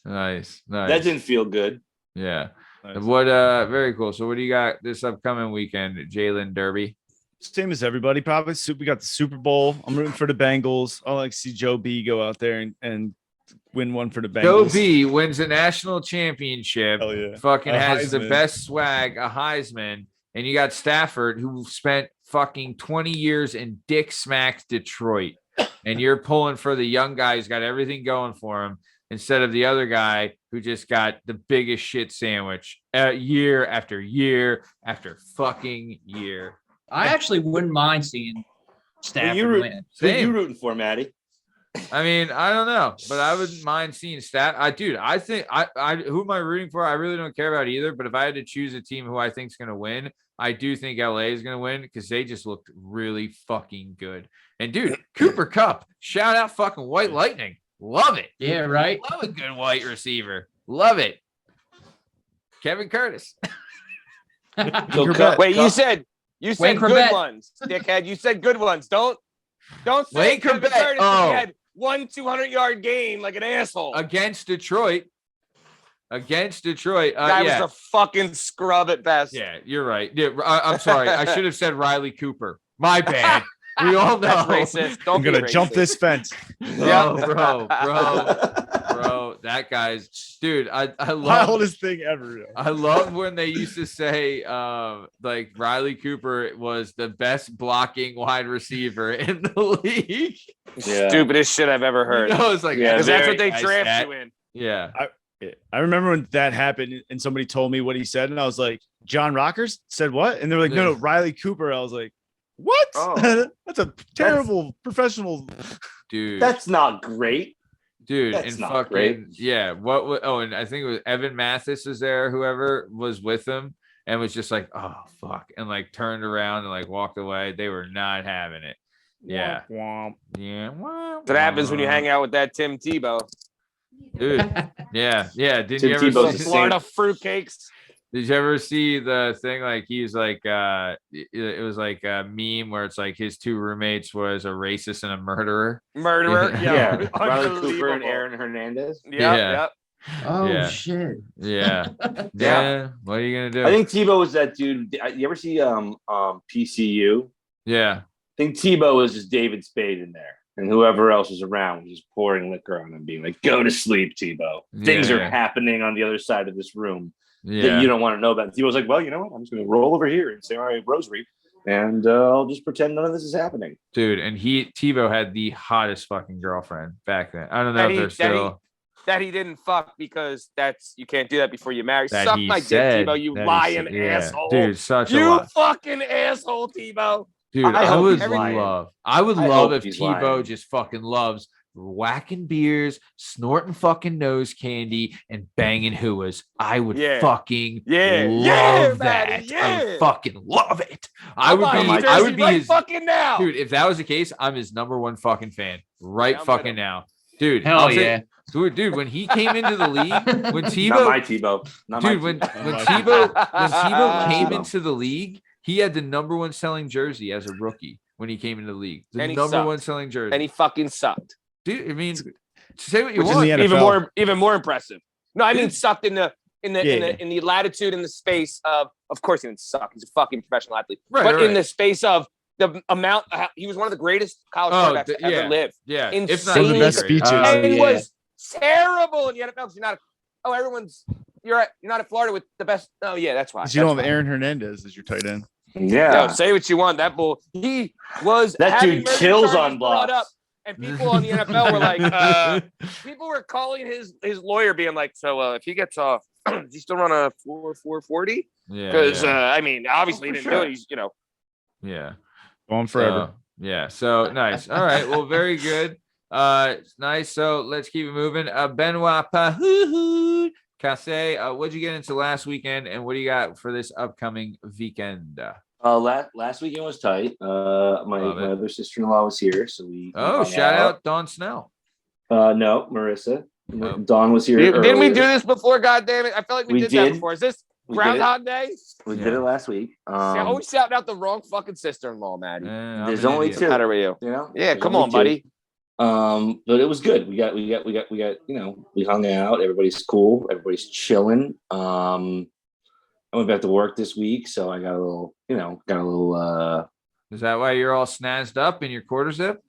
Nice. That didn't feel good. Yeah. Nice. What very cool. So what do you got this upcoming weekend, Jalen Derby? Same as everybody, probably. We got the Super Bowl. I'm rooting for the Bengals. I like to see Joe B go out there and win one for the Bengals. Joe B wins a national championship. Hell yeah. Fucking has the Heisman. best swag, a Heisman. And you got Stafford, who spent fucking 20 years in Dick Smack Detroit. And you're pulling for the young guy who's got everything going for him instead of the other guy who just got the biggest shit sandwich year after year after fucking year. I actually wouldn't mind seeing Stafford win. Who are you rooting for, Matty? I mean, I don't know, but I wouldn't mind seeing I think who am I rooting for? I really don't care about either. But if I had to choose a team who I think is going to win, I do think LA is going to win because they just looked really fucking good. And dude, Cooper Kupp, shout out fucking White Lightning. Love it. Yeah, right. Love a good white receiver. Love it. Kevin Curtis. Wait, you said Wayne good Corbett. ones, dickhead. You said good ones. Don't say Wayne Kevin Corbett. Curtis had 1 200-yard game like an asshole. Against Detroit. Guy Yeah. was a fucking scrub at best. Yeah, you're right. Yeah, I'm sorry. I should have said Riley Cooper. My bad. We all know. That's racist. Don't I'm gonna be jump racist. this fence. Bro, that guy's dude. I love Wildest thing ever. I love when they used to say like Riley Cooper was the best blocking wide receiver in the league. Yeah. Stupidest shit I've ever heard. You know, it's like Because that's what they nice draft stat. you in. Yeah. I remember when that happened and somebody told me what he said, and I was like, John Rockers said what? And they were like, no, Riley Cooper. I was like, what? Oh. That's a terrible professional. Dude. That's not great. Dude, That's and not fucking great. yeah. And I think it was Evan Mathis was there, whoever was with him, and was just like, oh fuck, and like turned around and like walked away. They were not having it. Yeah. Womp. Yeah. That's what happens when you hang out with that Tim Tebow. Dude. Yeah. Didn't Tim you ever Tebow's see, the Florida fruitcakes. did you ever see the thing like he's like it was like a meme where it's like his two roommates was a racist and a murderer? Murderer. Yeah. Yeah. Riley Cooper and Unbelievable. Aaron Hernandez. Yep. Oh Yeah. shit. Yeah. Yeah. What are you gonna do? I think Tebow was that dude. You ever see PCU? yeah. I think Tebow was just David Spade in there, and whoever else was around was just pouring liquor on him, being like, "Go to sleep, Tebow. Things are Yeah. happening on the other side of this room that Yeah. you don't want to know about." And Tebow was like, "Well, you know what? I'm just going to roll over here and say, all right, rosary, and I'll just pretend none of this is happening." Dude, and Tebow had the hottest fucking girlfriend back then. I don't know if they're still That he didn't fuck because you can't do that before you marry. that Suck he my said, dick, Tebow, you that he lying said- yeah. asshole. Dude, such a You lie. fucking asshole, Tebow. Dude, I I hope would he's lying. love I if hope he's Tebow lying. just fucking loves whacking beers, snorting fucking nose candy, and banging hooas. I would Yeah. fucking Yeah. love Yeah, that. Matty, I yeah. would fucking love it. I I'll would buy be his I jersey would be right his fucking now. dude. If that was the case, I'm his number one fucking fan right Yeah, I'm fucking with him. now. Dude, Hell I'll say- yeah. dude, when he came into the league, when Not Tebow my Tebow. Not my Dude, when Tebow. Tebow came Tebow. into the league, he had the number one selling jersey as a rookie when he came into the league. The And he number sucked. one selling jersey. And he fucking sucked. Dude, I mean, say what you Which is want. the NFL. Even more impressive. No, I mean Dude. sucked in the Yeah. in the latitude and the space of course he didn't suck. He's a fucking professional athlete. Right, but right. in the space of the amount he was one of the greatest college quarterbacks to ever live. Yeah, Insane. One of the best great. speeches. And he yeah. was terrible in the NFL because you're not you're not at Florida with the best. Oh yeah, that's why. 'Cause you don't have Aaron Hernandez as your tight end. Yeah. Yo, say what you want. That bull. He was That having dude murder kills charges on brought blocks. up, and people on the NFL were like, people were calling his lawyer, being like, so if he gets off, does he still run a 4.40? Yeah, Because yeah. I mean, obviously he for didn't sure. do it. He's Going forever. Yeah. So nice. All right. Well, very good. Nice. So let's keep it moving. Benoit Pahoo Casse, what'd you get into last weekend, and what do you got for this upcoming weekend? Last weekend was tight. My other sister-in-law was here, so we shout out Dawn Snell. No, Marissa. Oh. Dawn was here. Didn't we do this before? God damn it! I feel like we did that before. Is this We Groundhog Day? We did it last week. Always shouting out the wrong fucking sister-in-law, Maddie. There's only two. How are you? You know? Yeah, come on, buddy. But it was good. We got. You know, we hung out. Everybody's cool. Everybody's chilling. I went back to work this week, so I got a little. Is that why you're all snazzed up in your quarter zip?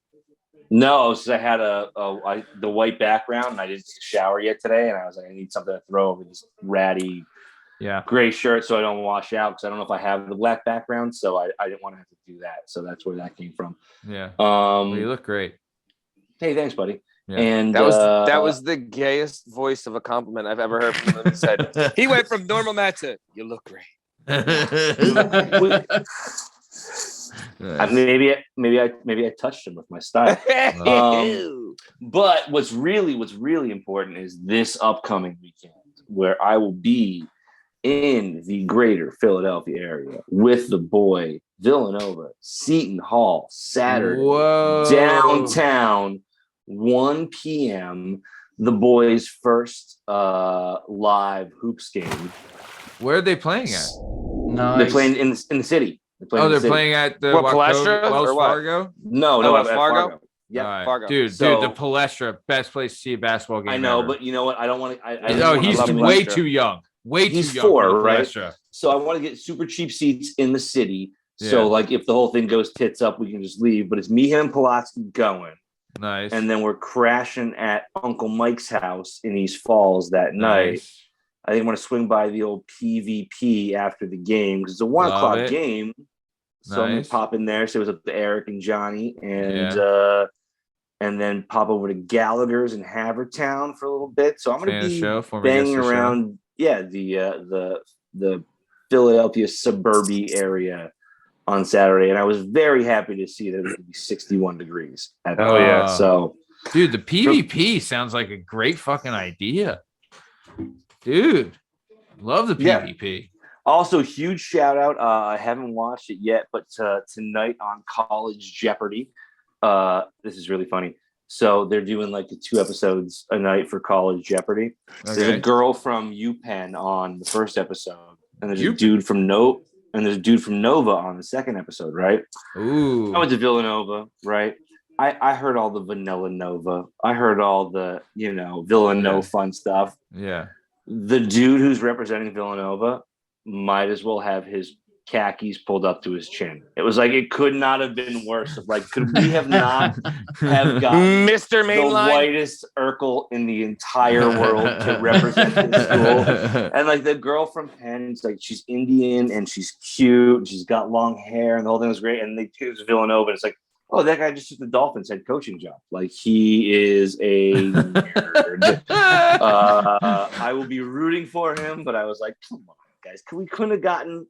No, because I had the white background, and I didn't shower yet today, and I was like, I need something to throw over this ratty, gray shirt, so I don't wash out. Because I don't know if I have the black background, so I didn't want to have to do that. So that's where that came from. Yeah. Well, you look great. Hey, thanks, buddy. Yeah. And that was the gayest voice of a compliment I've ever heard from him. He said he went from normal Matt to "You look great." Maybe I touched him with my style. But what's really important is this upcoming weekend, where I will be in the greater Philadelphia area with the boy Villanova, Seton Hall, Saturday, downtown, 1 p.m. The boys' first live hoops game. Where are they playing at? Nice. They're playing in the city. They're playing at the Wells Fargo? No, Wells Fargo. Yeah, right. Fargo. Dude, the Palestra, best place to see a basketball game. I know, ever. but you know what? I don't want to. No, he's way too young. He's too young 4, right? Palestra. So I want to get super cheap seats in the city. Yeah. So like, if the whole thing goes tits up, we can just leave. But it's me, him, and Pulaski going. Nice. And then we're crashing at Uncle Mike's house in East Falls that night. I think I'm going to swing by the old PvP after the game because it's a 1 o'clock game. So I'm going to pop in there. So it was up to Eric and Johnny and then pop over to Gallagher's in Havertown for a little bit. So I'm going to be banging around, the Philadelphia suburban area on Saturday. And I was very happy to see that it was going to be 61 degrees. So, dude, the PvP sounds like a great fucking idea. Dude, love the PvP. Yeah. Also, huge shout out. I haven't watched it yet, but tonight on College Jeopardy, this is really funny. So they're doing like 2 episodes a night for College Jeopardy. Okay. There's a girl from UPenn on the first episode, and there's a dude from Nova on the second episode. Right? Ooh. I went to Villanova. Right? I heard all the Vanilla Nova. I heard all the Villanova fun stuff. Yeah. The dude who's representing Villanova might as well have his khakis pulled up to his chin. It was like, it could not have been worse. Like, could we have not have gotten Mr. Mainline, the whitest Urkel in the entire world to represent this school? And like, the girl from Penn, it's like, she's Indian and she's cute and she's got long hair and the whole thing was great. And they choose Villanova and it's like, oh, that guy just took the Dolphins head coaching job. Like, he is a nerd. I will be rooting for him, but I was like, come on, guys. We couldn't have gotten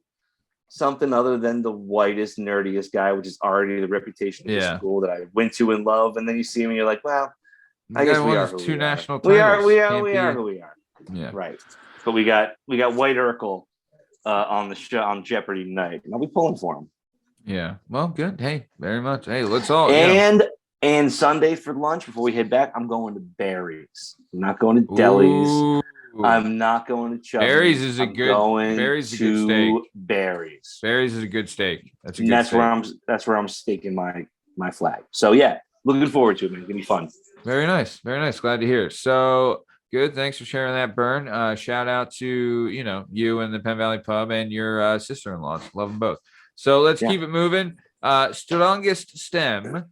something other than the whitest, nerdiest guy, which is already the reputation of the school that I went to and love. And then you see him and you're like, well, I guess we are who we are. We are who we are. Yeah. Right. But we got White Urkel on the show on Jeopardy night. And I'll be pulling for him. Yeah. Well, good. Hey, very much. Hey, let's all. And Sunday for lunch before we head back, I'm going to Barry's. I'm not going to Deli's. Ooh. I'm not going to Chubby's. Barry's is a good. Barry's is a good steak. Barry's. Barry's is a good steak. That's a good steak. That's where I'm staking my flag. So yeah, looking forward to it, man. It's gonna be fun. Very nice. Very nice. Glad to hear. So good. Thanks for sharing that, Bern. Shout out to you and the Penn Valley Pub and your sister-in-laws. Love them both. So let's keep it moving. Strongest stem.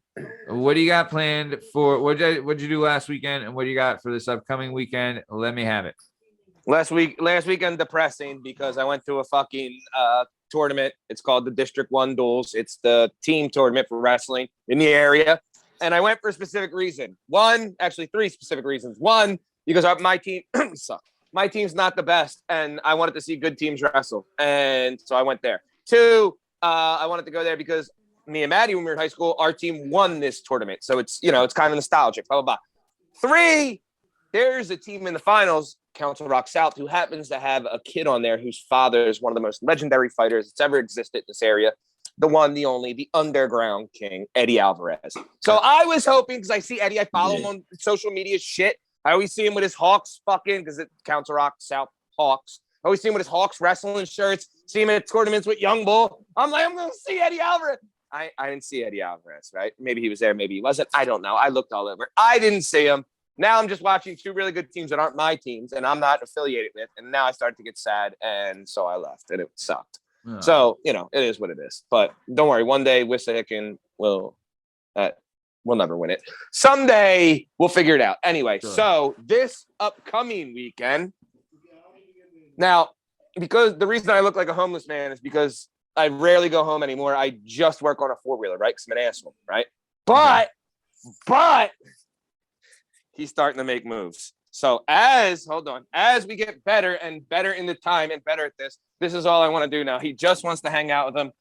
What do you got planned for? What'd you do last weekend, and what do you got for this upcoming weekend? Let me have it. Last weekend, depressing because I went to a fucking tournament. It's called the District 1 Duels. It's the team tournament for wrestling in the area. And I went for a specific reason. 3 specific reasons. 1, because my team sucks. My team's not the best, and I wanted to see good teams wrestle. And so I went there. 2, I wanted to go there because me and Maddie, when we were in high school, our team won this tournament. So it's, it's kind of nostalgic, blah, blah, blah. 3, there's a team in the finals, Council Rock South, who happens to have a kid on there whose father is one of the most legendary fighters that's ever existed in this area. The one, the only, the underground king, Eddie Alvarez. So I was hoping, because I see Eddie, I follow him on social media shit. I always see him with his Hawks because it Council Rock South Hawks. I always see him with his Hawks wrestling shirts, see him at tournaments with Young Bull. I'm like, I'm going to see Eddie Alvarez. I didn't see Eddie Alvarez, right? Maybe he was there, maybe he wasn't. I don't know. I looked all over. I didn't see him. Now I'm just watching 2 really good teams that aren't my teams and I'm not affiliated with. And now I started to get sad. And so I left and it sucked. Oh. So, it is what it is. But don't worry. One day, Wissahickon will we'll never win it. Someday we'll figure it out. Anyway, sure. So this upcoming weekend. Now, because the reason I look like a homeless man is because I rarely go home anymore. I just work on a 4-wheeler, right? Because I'm an asshole, right? But he's starting to make moves. So as we get better and better in the time and better at this is all I want to do now. He just wants to hang out with him.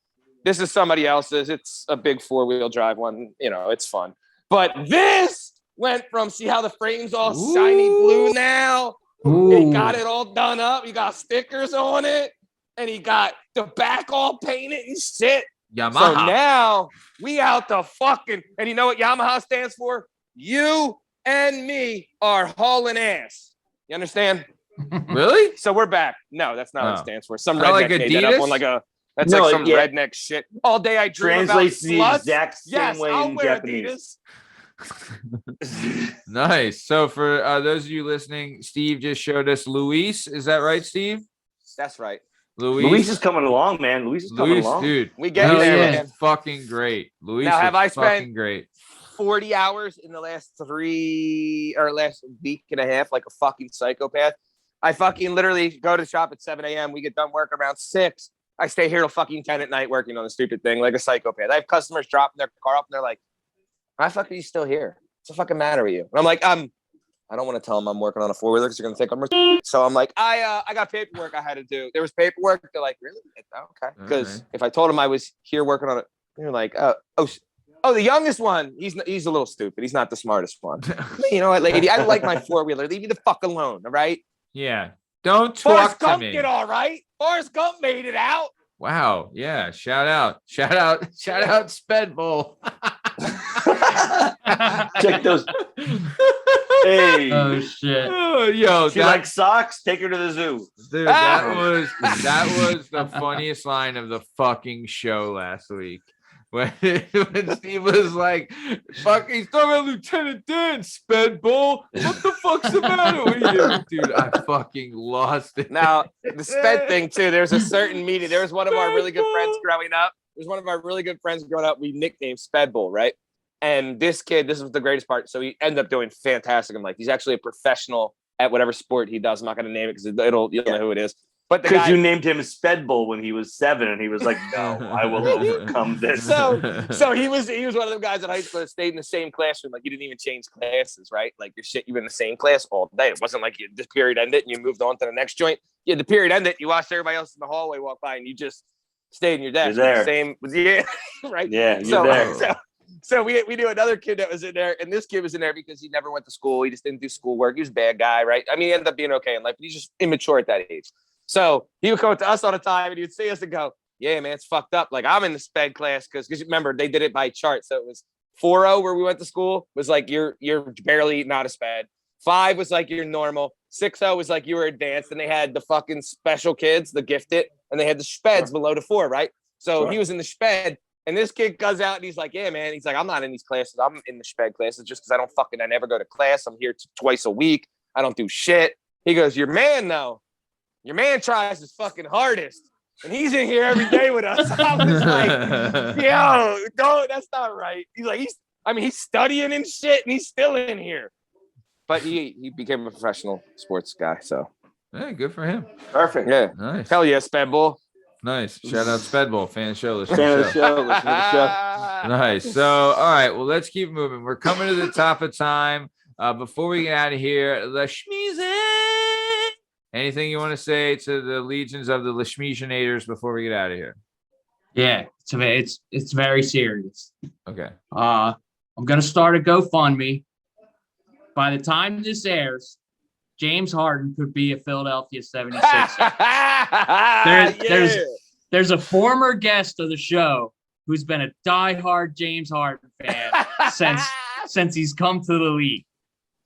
This is somebody else's. It's a big 4-wheel drive one. It's fun. But this went from, see how the frame's all shiny blue now? Ooh. He got it all done up. He got stickers on it. And he got the back all painted and shit. Yamaha. So now we out the fucking, and you know what Yamaha stands for? You and me are hauling ass. You understand? Really? So we're back. No, that's not what it stands for. Some redneck like made that up on some redneck shit. All day I dream translates about the exact same way I'll in wear Japanese. Nice. So for those of you listening, Steve just showed us Luis. Is that right, Steve? That's right. Luis is coming along, man. Luis is coming along. Dude. We get there, man. Fucking great. Luis now, have I spent great. 40 hours in the last week and a half like a fucking psychopath? I fucking literally go to shop at 7 a.m. We get done work around 6. I stay here till fucking 10 at night working on the stupid thing like a psychopath. I have customers dropping their car up and they're like, why the fuck are you still here? What's the fucking matter with you? And I'm like, I don't want to tell them I'm working on a 4-wheeler because they're going to think I'm so I'm like, I got paperwork I had to do. There was paperwork. They're like, really? Okay. Because if I told them I was here working on it, they're like, oh, the youngest one, he's a little stupid. He's not the smartest one. You know what, lady? I like my 4-wheeler. Leave me the fuck alone, all right? Yeah. Don't talk Forrest to Gump me. did all right. Forrest Gump made it out. Wow. Yeah. Shout out Spedbull. Check those. Hey. Oh shit. Oh, yo, she likes socks. Take her to the zoo. Dude, that was the funniest line of the fucking show last week. When Steve was like, fuck, he's talking about Lieutenant Dan, Spedbull. What the fuck's the matter with you? Dude, I fucking lost it. Now, the Sped thing, too, there's a certain meeting. There was one of our really good friends growing up. We nicknamed Spedbull, right? And this kid, this was the greatest part. So he ended up doing fantastic in life. He's actually a professional at whatever sport he does. I'm not going to name it because you'll know who it is. But because you named him Spedbull when he was 7, and he was like, "No, I will overcome this." So he was one of them guys in high school that stayed in the same classroom. Like you didn't even change classes, right? Like you were in the same class all day. It wasn't like the period ended and you moved on to the next joint. Yeah, the period ended. You watched everybody else in the hallway walk by, and you just stayed in your desk. You're there. Same, right? Yeah, you're there. So we knew another kid that was in there, and this kid was in there because he never went to school. He just didn't do schoolwork. He was a bad guy, right? I mean, he ended up being okay in life, but he's just immature at that age. So he would come to us all the time, and he would see us and go, "Yeah, man, it's fucked up." Like I'm in the sped class because remember they did it by chart, so it was 4.0 where we went to school was like you're barely not a sped. 5 was like you're normal. 6.0 was like you were advanced, and they had the fucking special kids, the gifted, and they had the speds below the 4, right? So he was in the sped. And this kid goes out and he's like, yeah, man. He's like, I'm not in these classes. I'm in the sped classes just because I never go to class. I'm here twice a week. I don't do shit. He goes, your man, though. Your man tries his fucking hardest. And he's in here every day with us. I was like, yo, no, that's not right. He's like, he's studying and shit, and he's still in here. But he became a professional sports guy, so. Hey, good for him. Perfect. Yeah. Nice. Hell yeah, Spedbull. Nice. Shout out Spedbull. Fan of the show. Listen to the show. Nice. So, all right. Well, let's keep moving. We're coming to the top of time. Before we get out of here, Lasmeeeshzay. Anything you want to say to the legions of the Lasmeeeshzayers before we get out of here? Yeah, it's very serious. Okay. I'm gonna start a GoFundMe. By the time this airs, James Harden could be a Philadelphia 76er. There's a former guest of the show who's been a diehard James Harden fan since he's come to the league.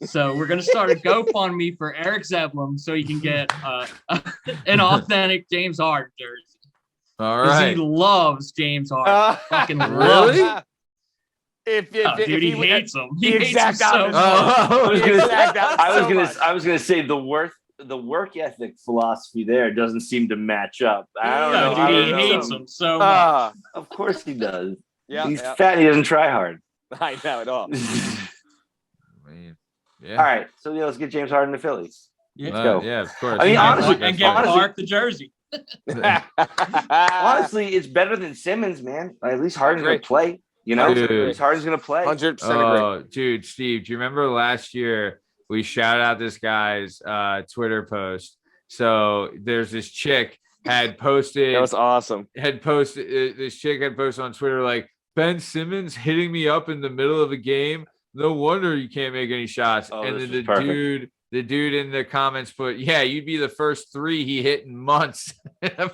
So we're gonna start a GoFundMe for Eric Zeblum so he can get an authentic James Harden jersey. All right. He loves James Harden. Fucking loves him. Dude, he hates him. He hates him so much. I was gonna say the work ethic philosophy there doesn't seem to match up. I don't know. Dude, he hates him so much. Of course he does. Yeah, he's fat. He doesn't try hard. I know it all. Yeah. All right, so let's get James Harden to Philly. Let's go. Yeah, of course. I mean, honestly, and get Clark the jersey. Honestly, it's better than Simmons, man. At least Harden's gonna play. You know, at least Harden's gonna play. 100% agree. Dude, Steve, do you remember last year we shouted out this guy's Twitter post? So there's this chick had posted. That was awesome. This chick had posted on Twitter like, Ben Simmons hitting me up in the middle of a game. No wonder you can't make any shots. And then the dude in the comments put, yeah, you'd be the first 3 he hit in months. And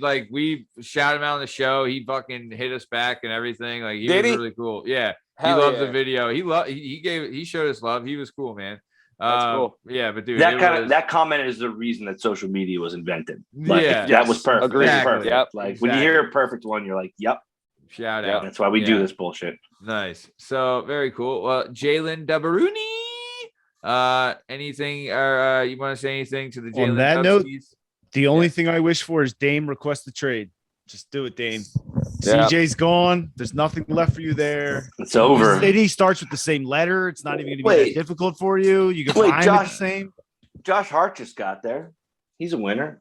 like we shout him out on the show. He fucking hit us back and everything. Like he was really cool. Yeah. He loved the video. He showed us love. He was cool, man. That's cool. Yeah, but dude, that comment is the reason that social media was invented. Like, yeah, that was perfect. Agreed. Exactly. Perfect. Yep. Like when you hear a perfect one, you're like, yep. Shout out. That's why we do this bullshit. Nice. So very cool. Well, Jalen Dubaruni. Anything or you want to say anything to the Jalen? On that note, the only thing I wish for is Dame request the trade. Just do it, Dame. Yeah. CJ's gone. There's nothing left for you there. It's over. City starts with the same letter. It's not even going to be that difficult for you. You can find it the same. Josh Hart just got there. He's a winner.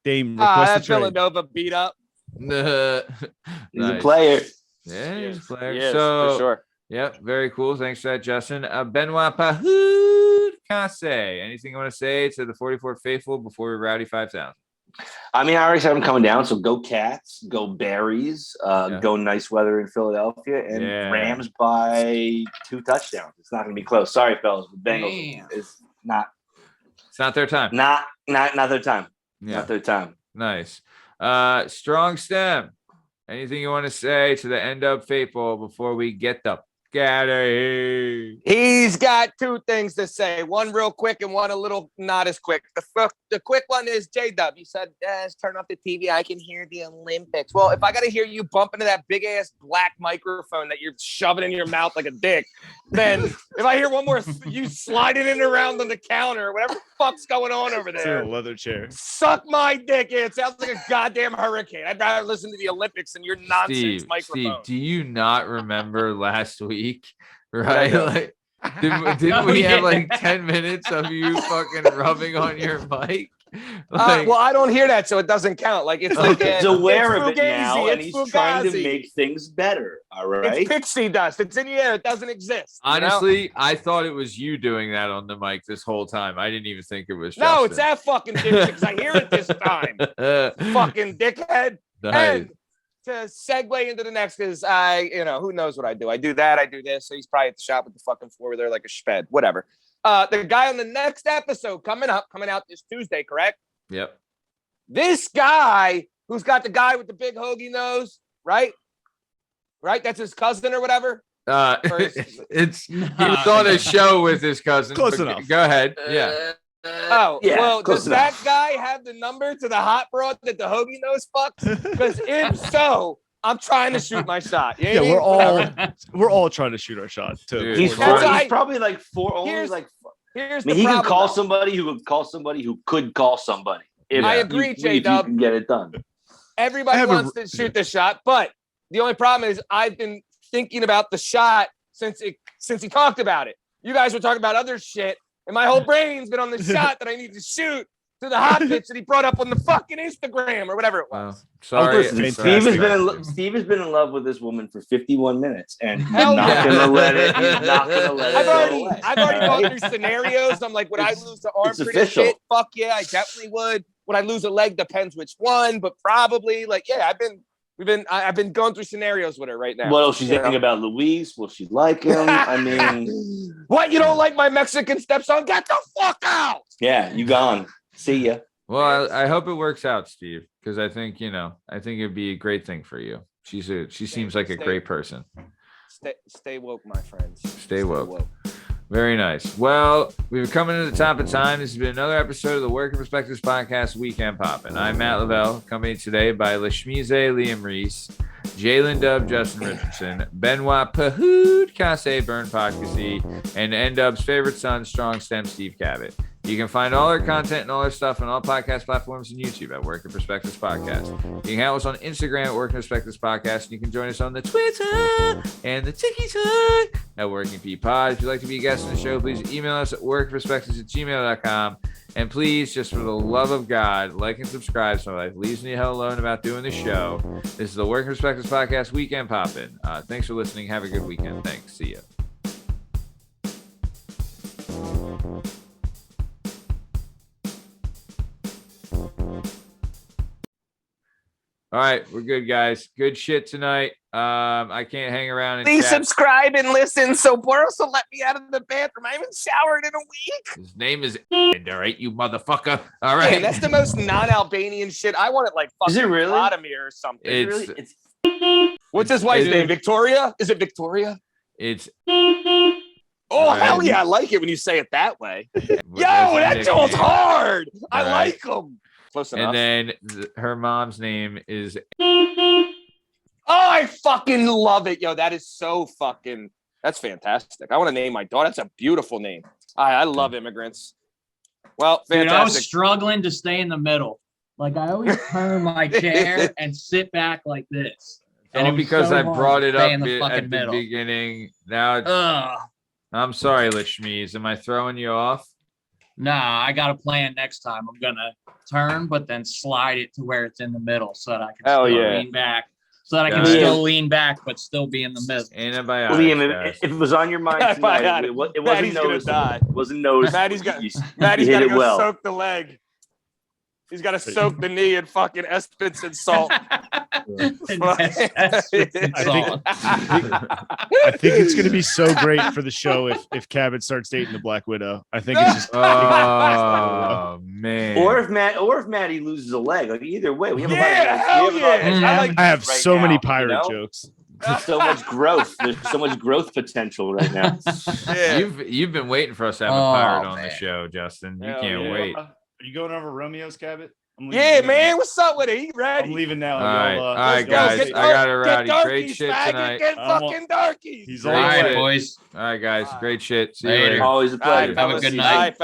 Dame request the trade. Villanova beat up. He's a player. Yeah, he's a player. Yes, so for sure. Yep, very cool. Thanks for that, Justin. Benoit Pahoud Kase. Anything you want to say to the 44 faithful before we rowdy 5,000? I mean, I already said I'm coming down. So go Cats, go Berries, go nice weather in Philadelphia, and Rams by 2 touchdowns. It's not going to be close. Sorry, fellas. The Bengals is not. It's not their time. Not their time. Yeah. Not their time. Nice. Strong Stem. Anything you want to say to the End Up faithful before we get the out of here? He's got 2 things to say. One real quick and one a little not as quick. The quick one is J-Dub. You said, turn off the TV. I can hear the Olympics. Well, if I got to hear you bump into that big-ass black microphone that you're shoving in your mouth like a dick, then if I hear one more, you sliding it around on the counter or whatever the fuck's going on over there. It's in a leather chair. Suck my dick. It sounds like a goddamn hurricane. I'd rather listen to the Olympics than your nonsense microphone. Steve, do you not remember last week? Right? Like, didn't we have like 10 minutes of you fucking rubbing on your mic? Like, well, I don't hear that, so it doesn't count. Like it's like he's aware of it Fugazi, now, and he's Fugazi. trying to make things better. All right, it's pixie dust. It's in the air. It doesn't exist. Honestly, I thought it was you doing that on the mic this whole time. I didn't even think it was. No, Justin. it's that fucking dipshit because I hear it this time. Fucking dickhead. Nice. And to segue into the next, because who knows what I do? I do that. I do this. So he's probably at the shop with the fucking floor there like a sped. Whatever. The guy on the next episode coming out this Tuesday, correct? Yep. This guy who's got the guy with the big hoagie nose, right? Right? That's his cousin or whatever. It's he was on a show with his cousin. Close enough. Go ahead. Yeah. Well, does that guy have the number to the hot broad that the hoagie nose fucks? Because if so, I'm trying to shoot my shot. You know we're all trying to shoot our shot too. Dude, he's probably like 4. Only Here's he can call somebody who could call somebody who could call somebody. I agree, J-Dub. You can get it done. Everybody wants to shoot the shot, but the only problem is I've been thinking about the shot since he talked about it. You guys were talking about other shit, and my whole brain's been on the shot that I need to shoot to the hot pitch that he brought up on the fucking Instagram or whatever it was. Sorry. Steve has been in love with this woman for 51 minutes, and he's not gonna let it. He's not gonna let it. I've already gone through scenarios. I'm like, would I lose the arm for this shit? Fuck yeah, I definitely would. Would I lose a leg? Depends which one, but probably like, yeah, I've been going through scenarios with her right now. What else she's thinking about Luis? Will she like him? I mean, what? You don't like my Mexican stepson? Get the fuck out! Yeah, you gone. See ya. Well, I hope it works out, Steve, because I think it'd be a great thing for you. She seems like a great person. Stay woke, my friends. Stay woke. Very nice. Well, we've come into the top of time. This has been another episode of the Working Perspectives Podcast Weekend Poppin'. I'm Matt Lavelle, accompanied today by Lasmeeeshzay, Liam Reese, Lynn Dub, Justin Richardson, Benoit Pahoud, Kase, Bern Podcasy, and N Dub's favorite son, Strong Stem, Steve Cabot. You can find all our content and all our stuff on all podcast platforms and YouTube at Working Perspectives Podcast. You can hang out with us on Instagram at Working Perspectives Podcast, and you can join us on the Twitter and the TikTok at Working P Pod. If you'd like to be a guest on the show, please email us at workingperspectives@gmail.com. And please, just for the love of God, like and subscribe so life leaves me hell alone about doing the show. This is the Working Perspectives Podcast Weekend Poppin'. Thanks for listening. Have a good weekend. Thanks. See ya. All right, we're good, guys. Good shit tonight. I can't hang around and please chat. subscribe and listen. So Boros will let me out of the bathroom. I haven't showered in a week. His name is all right, you motherfucker. All right. Man, that's the most non-Albanian shit. I want it like fucking Is it really? Vladimir or something. It's What's his wife's name? Victoria? Is it Victoria? it's Oh, Right. hell yeah. I like it when you say it that way. Yo, that's that Nick. goes hard. I Right. like him. Close enough. And then her mom's name is Oh, I fucking love it. Yo, that is so fucking, that's fantastic. I want to name my daughter. That's a beautiful name. I love immigrants. Well, Dude, I was fantastic. struggling to stay in the middle. Like I always turn my chair and sit back like this. And all it was because so I hard brought to it stay up in the at fucking the middle. beginning. Now Ugh. I'm sorry, Lashmeez. Am I throwing you off? Nah, I got a plan next time. I'm gonna turn, but then slide it to where it's in the middle so that I can Hell still yeah. lean back. So that I can Got it. still lean back, but still be in the middle. Antibiotics. Liam, guys. if it was on your mind If I tonight, had it wasn't Maddie's gonna noticed. die. It wasn't noticed. Maddie's got You to hit it go well. soak the leg. He's got to soak the knee in fucking Espence and salt. That's salt. I think it's going to be so great for the show if Cabot starts dating the Black Widow. I think it's just. Oh man. Or if Maddie loses a leg, like either way, we have Yeah, hell yeah. I have so many pirate jokes. jokes. There's so much growth. There's so much growth potential right now. Yeah. You've been waiting for us to have a Oh, pirate on the man. show, Justin. You Hell can't yeah. wait. Are you going over Romeo's, Cabot? I'm Yeah, man. What's up with it? He I'm ready? leaving now. All right, Y'all, all right, let's go. guys. Get I got a dark- rowdy. get Great darkies, shit faggot, tonight. Get I'm fucking darkies. He's Great all All right. right, shit. boys. All right, guys. Great shit. See you Later. later. Always a pleasure. Have a good night. All right, fellas.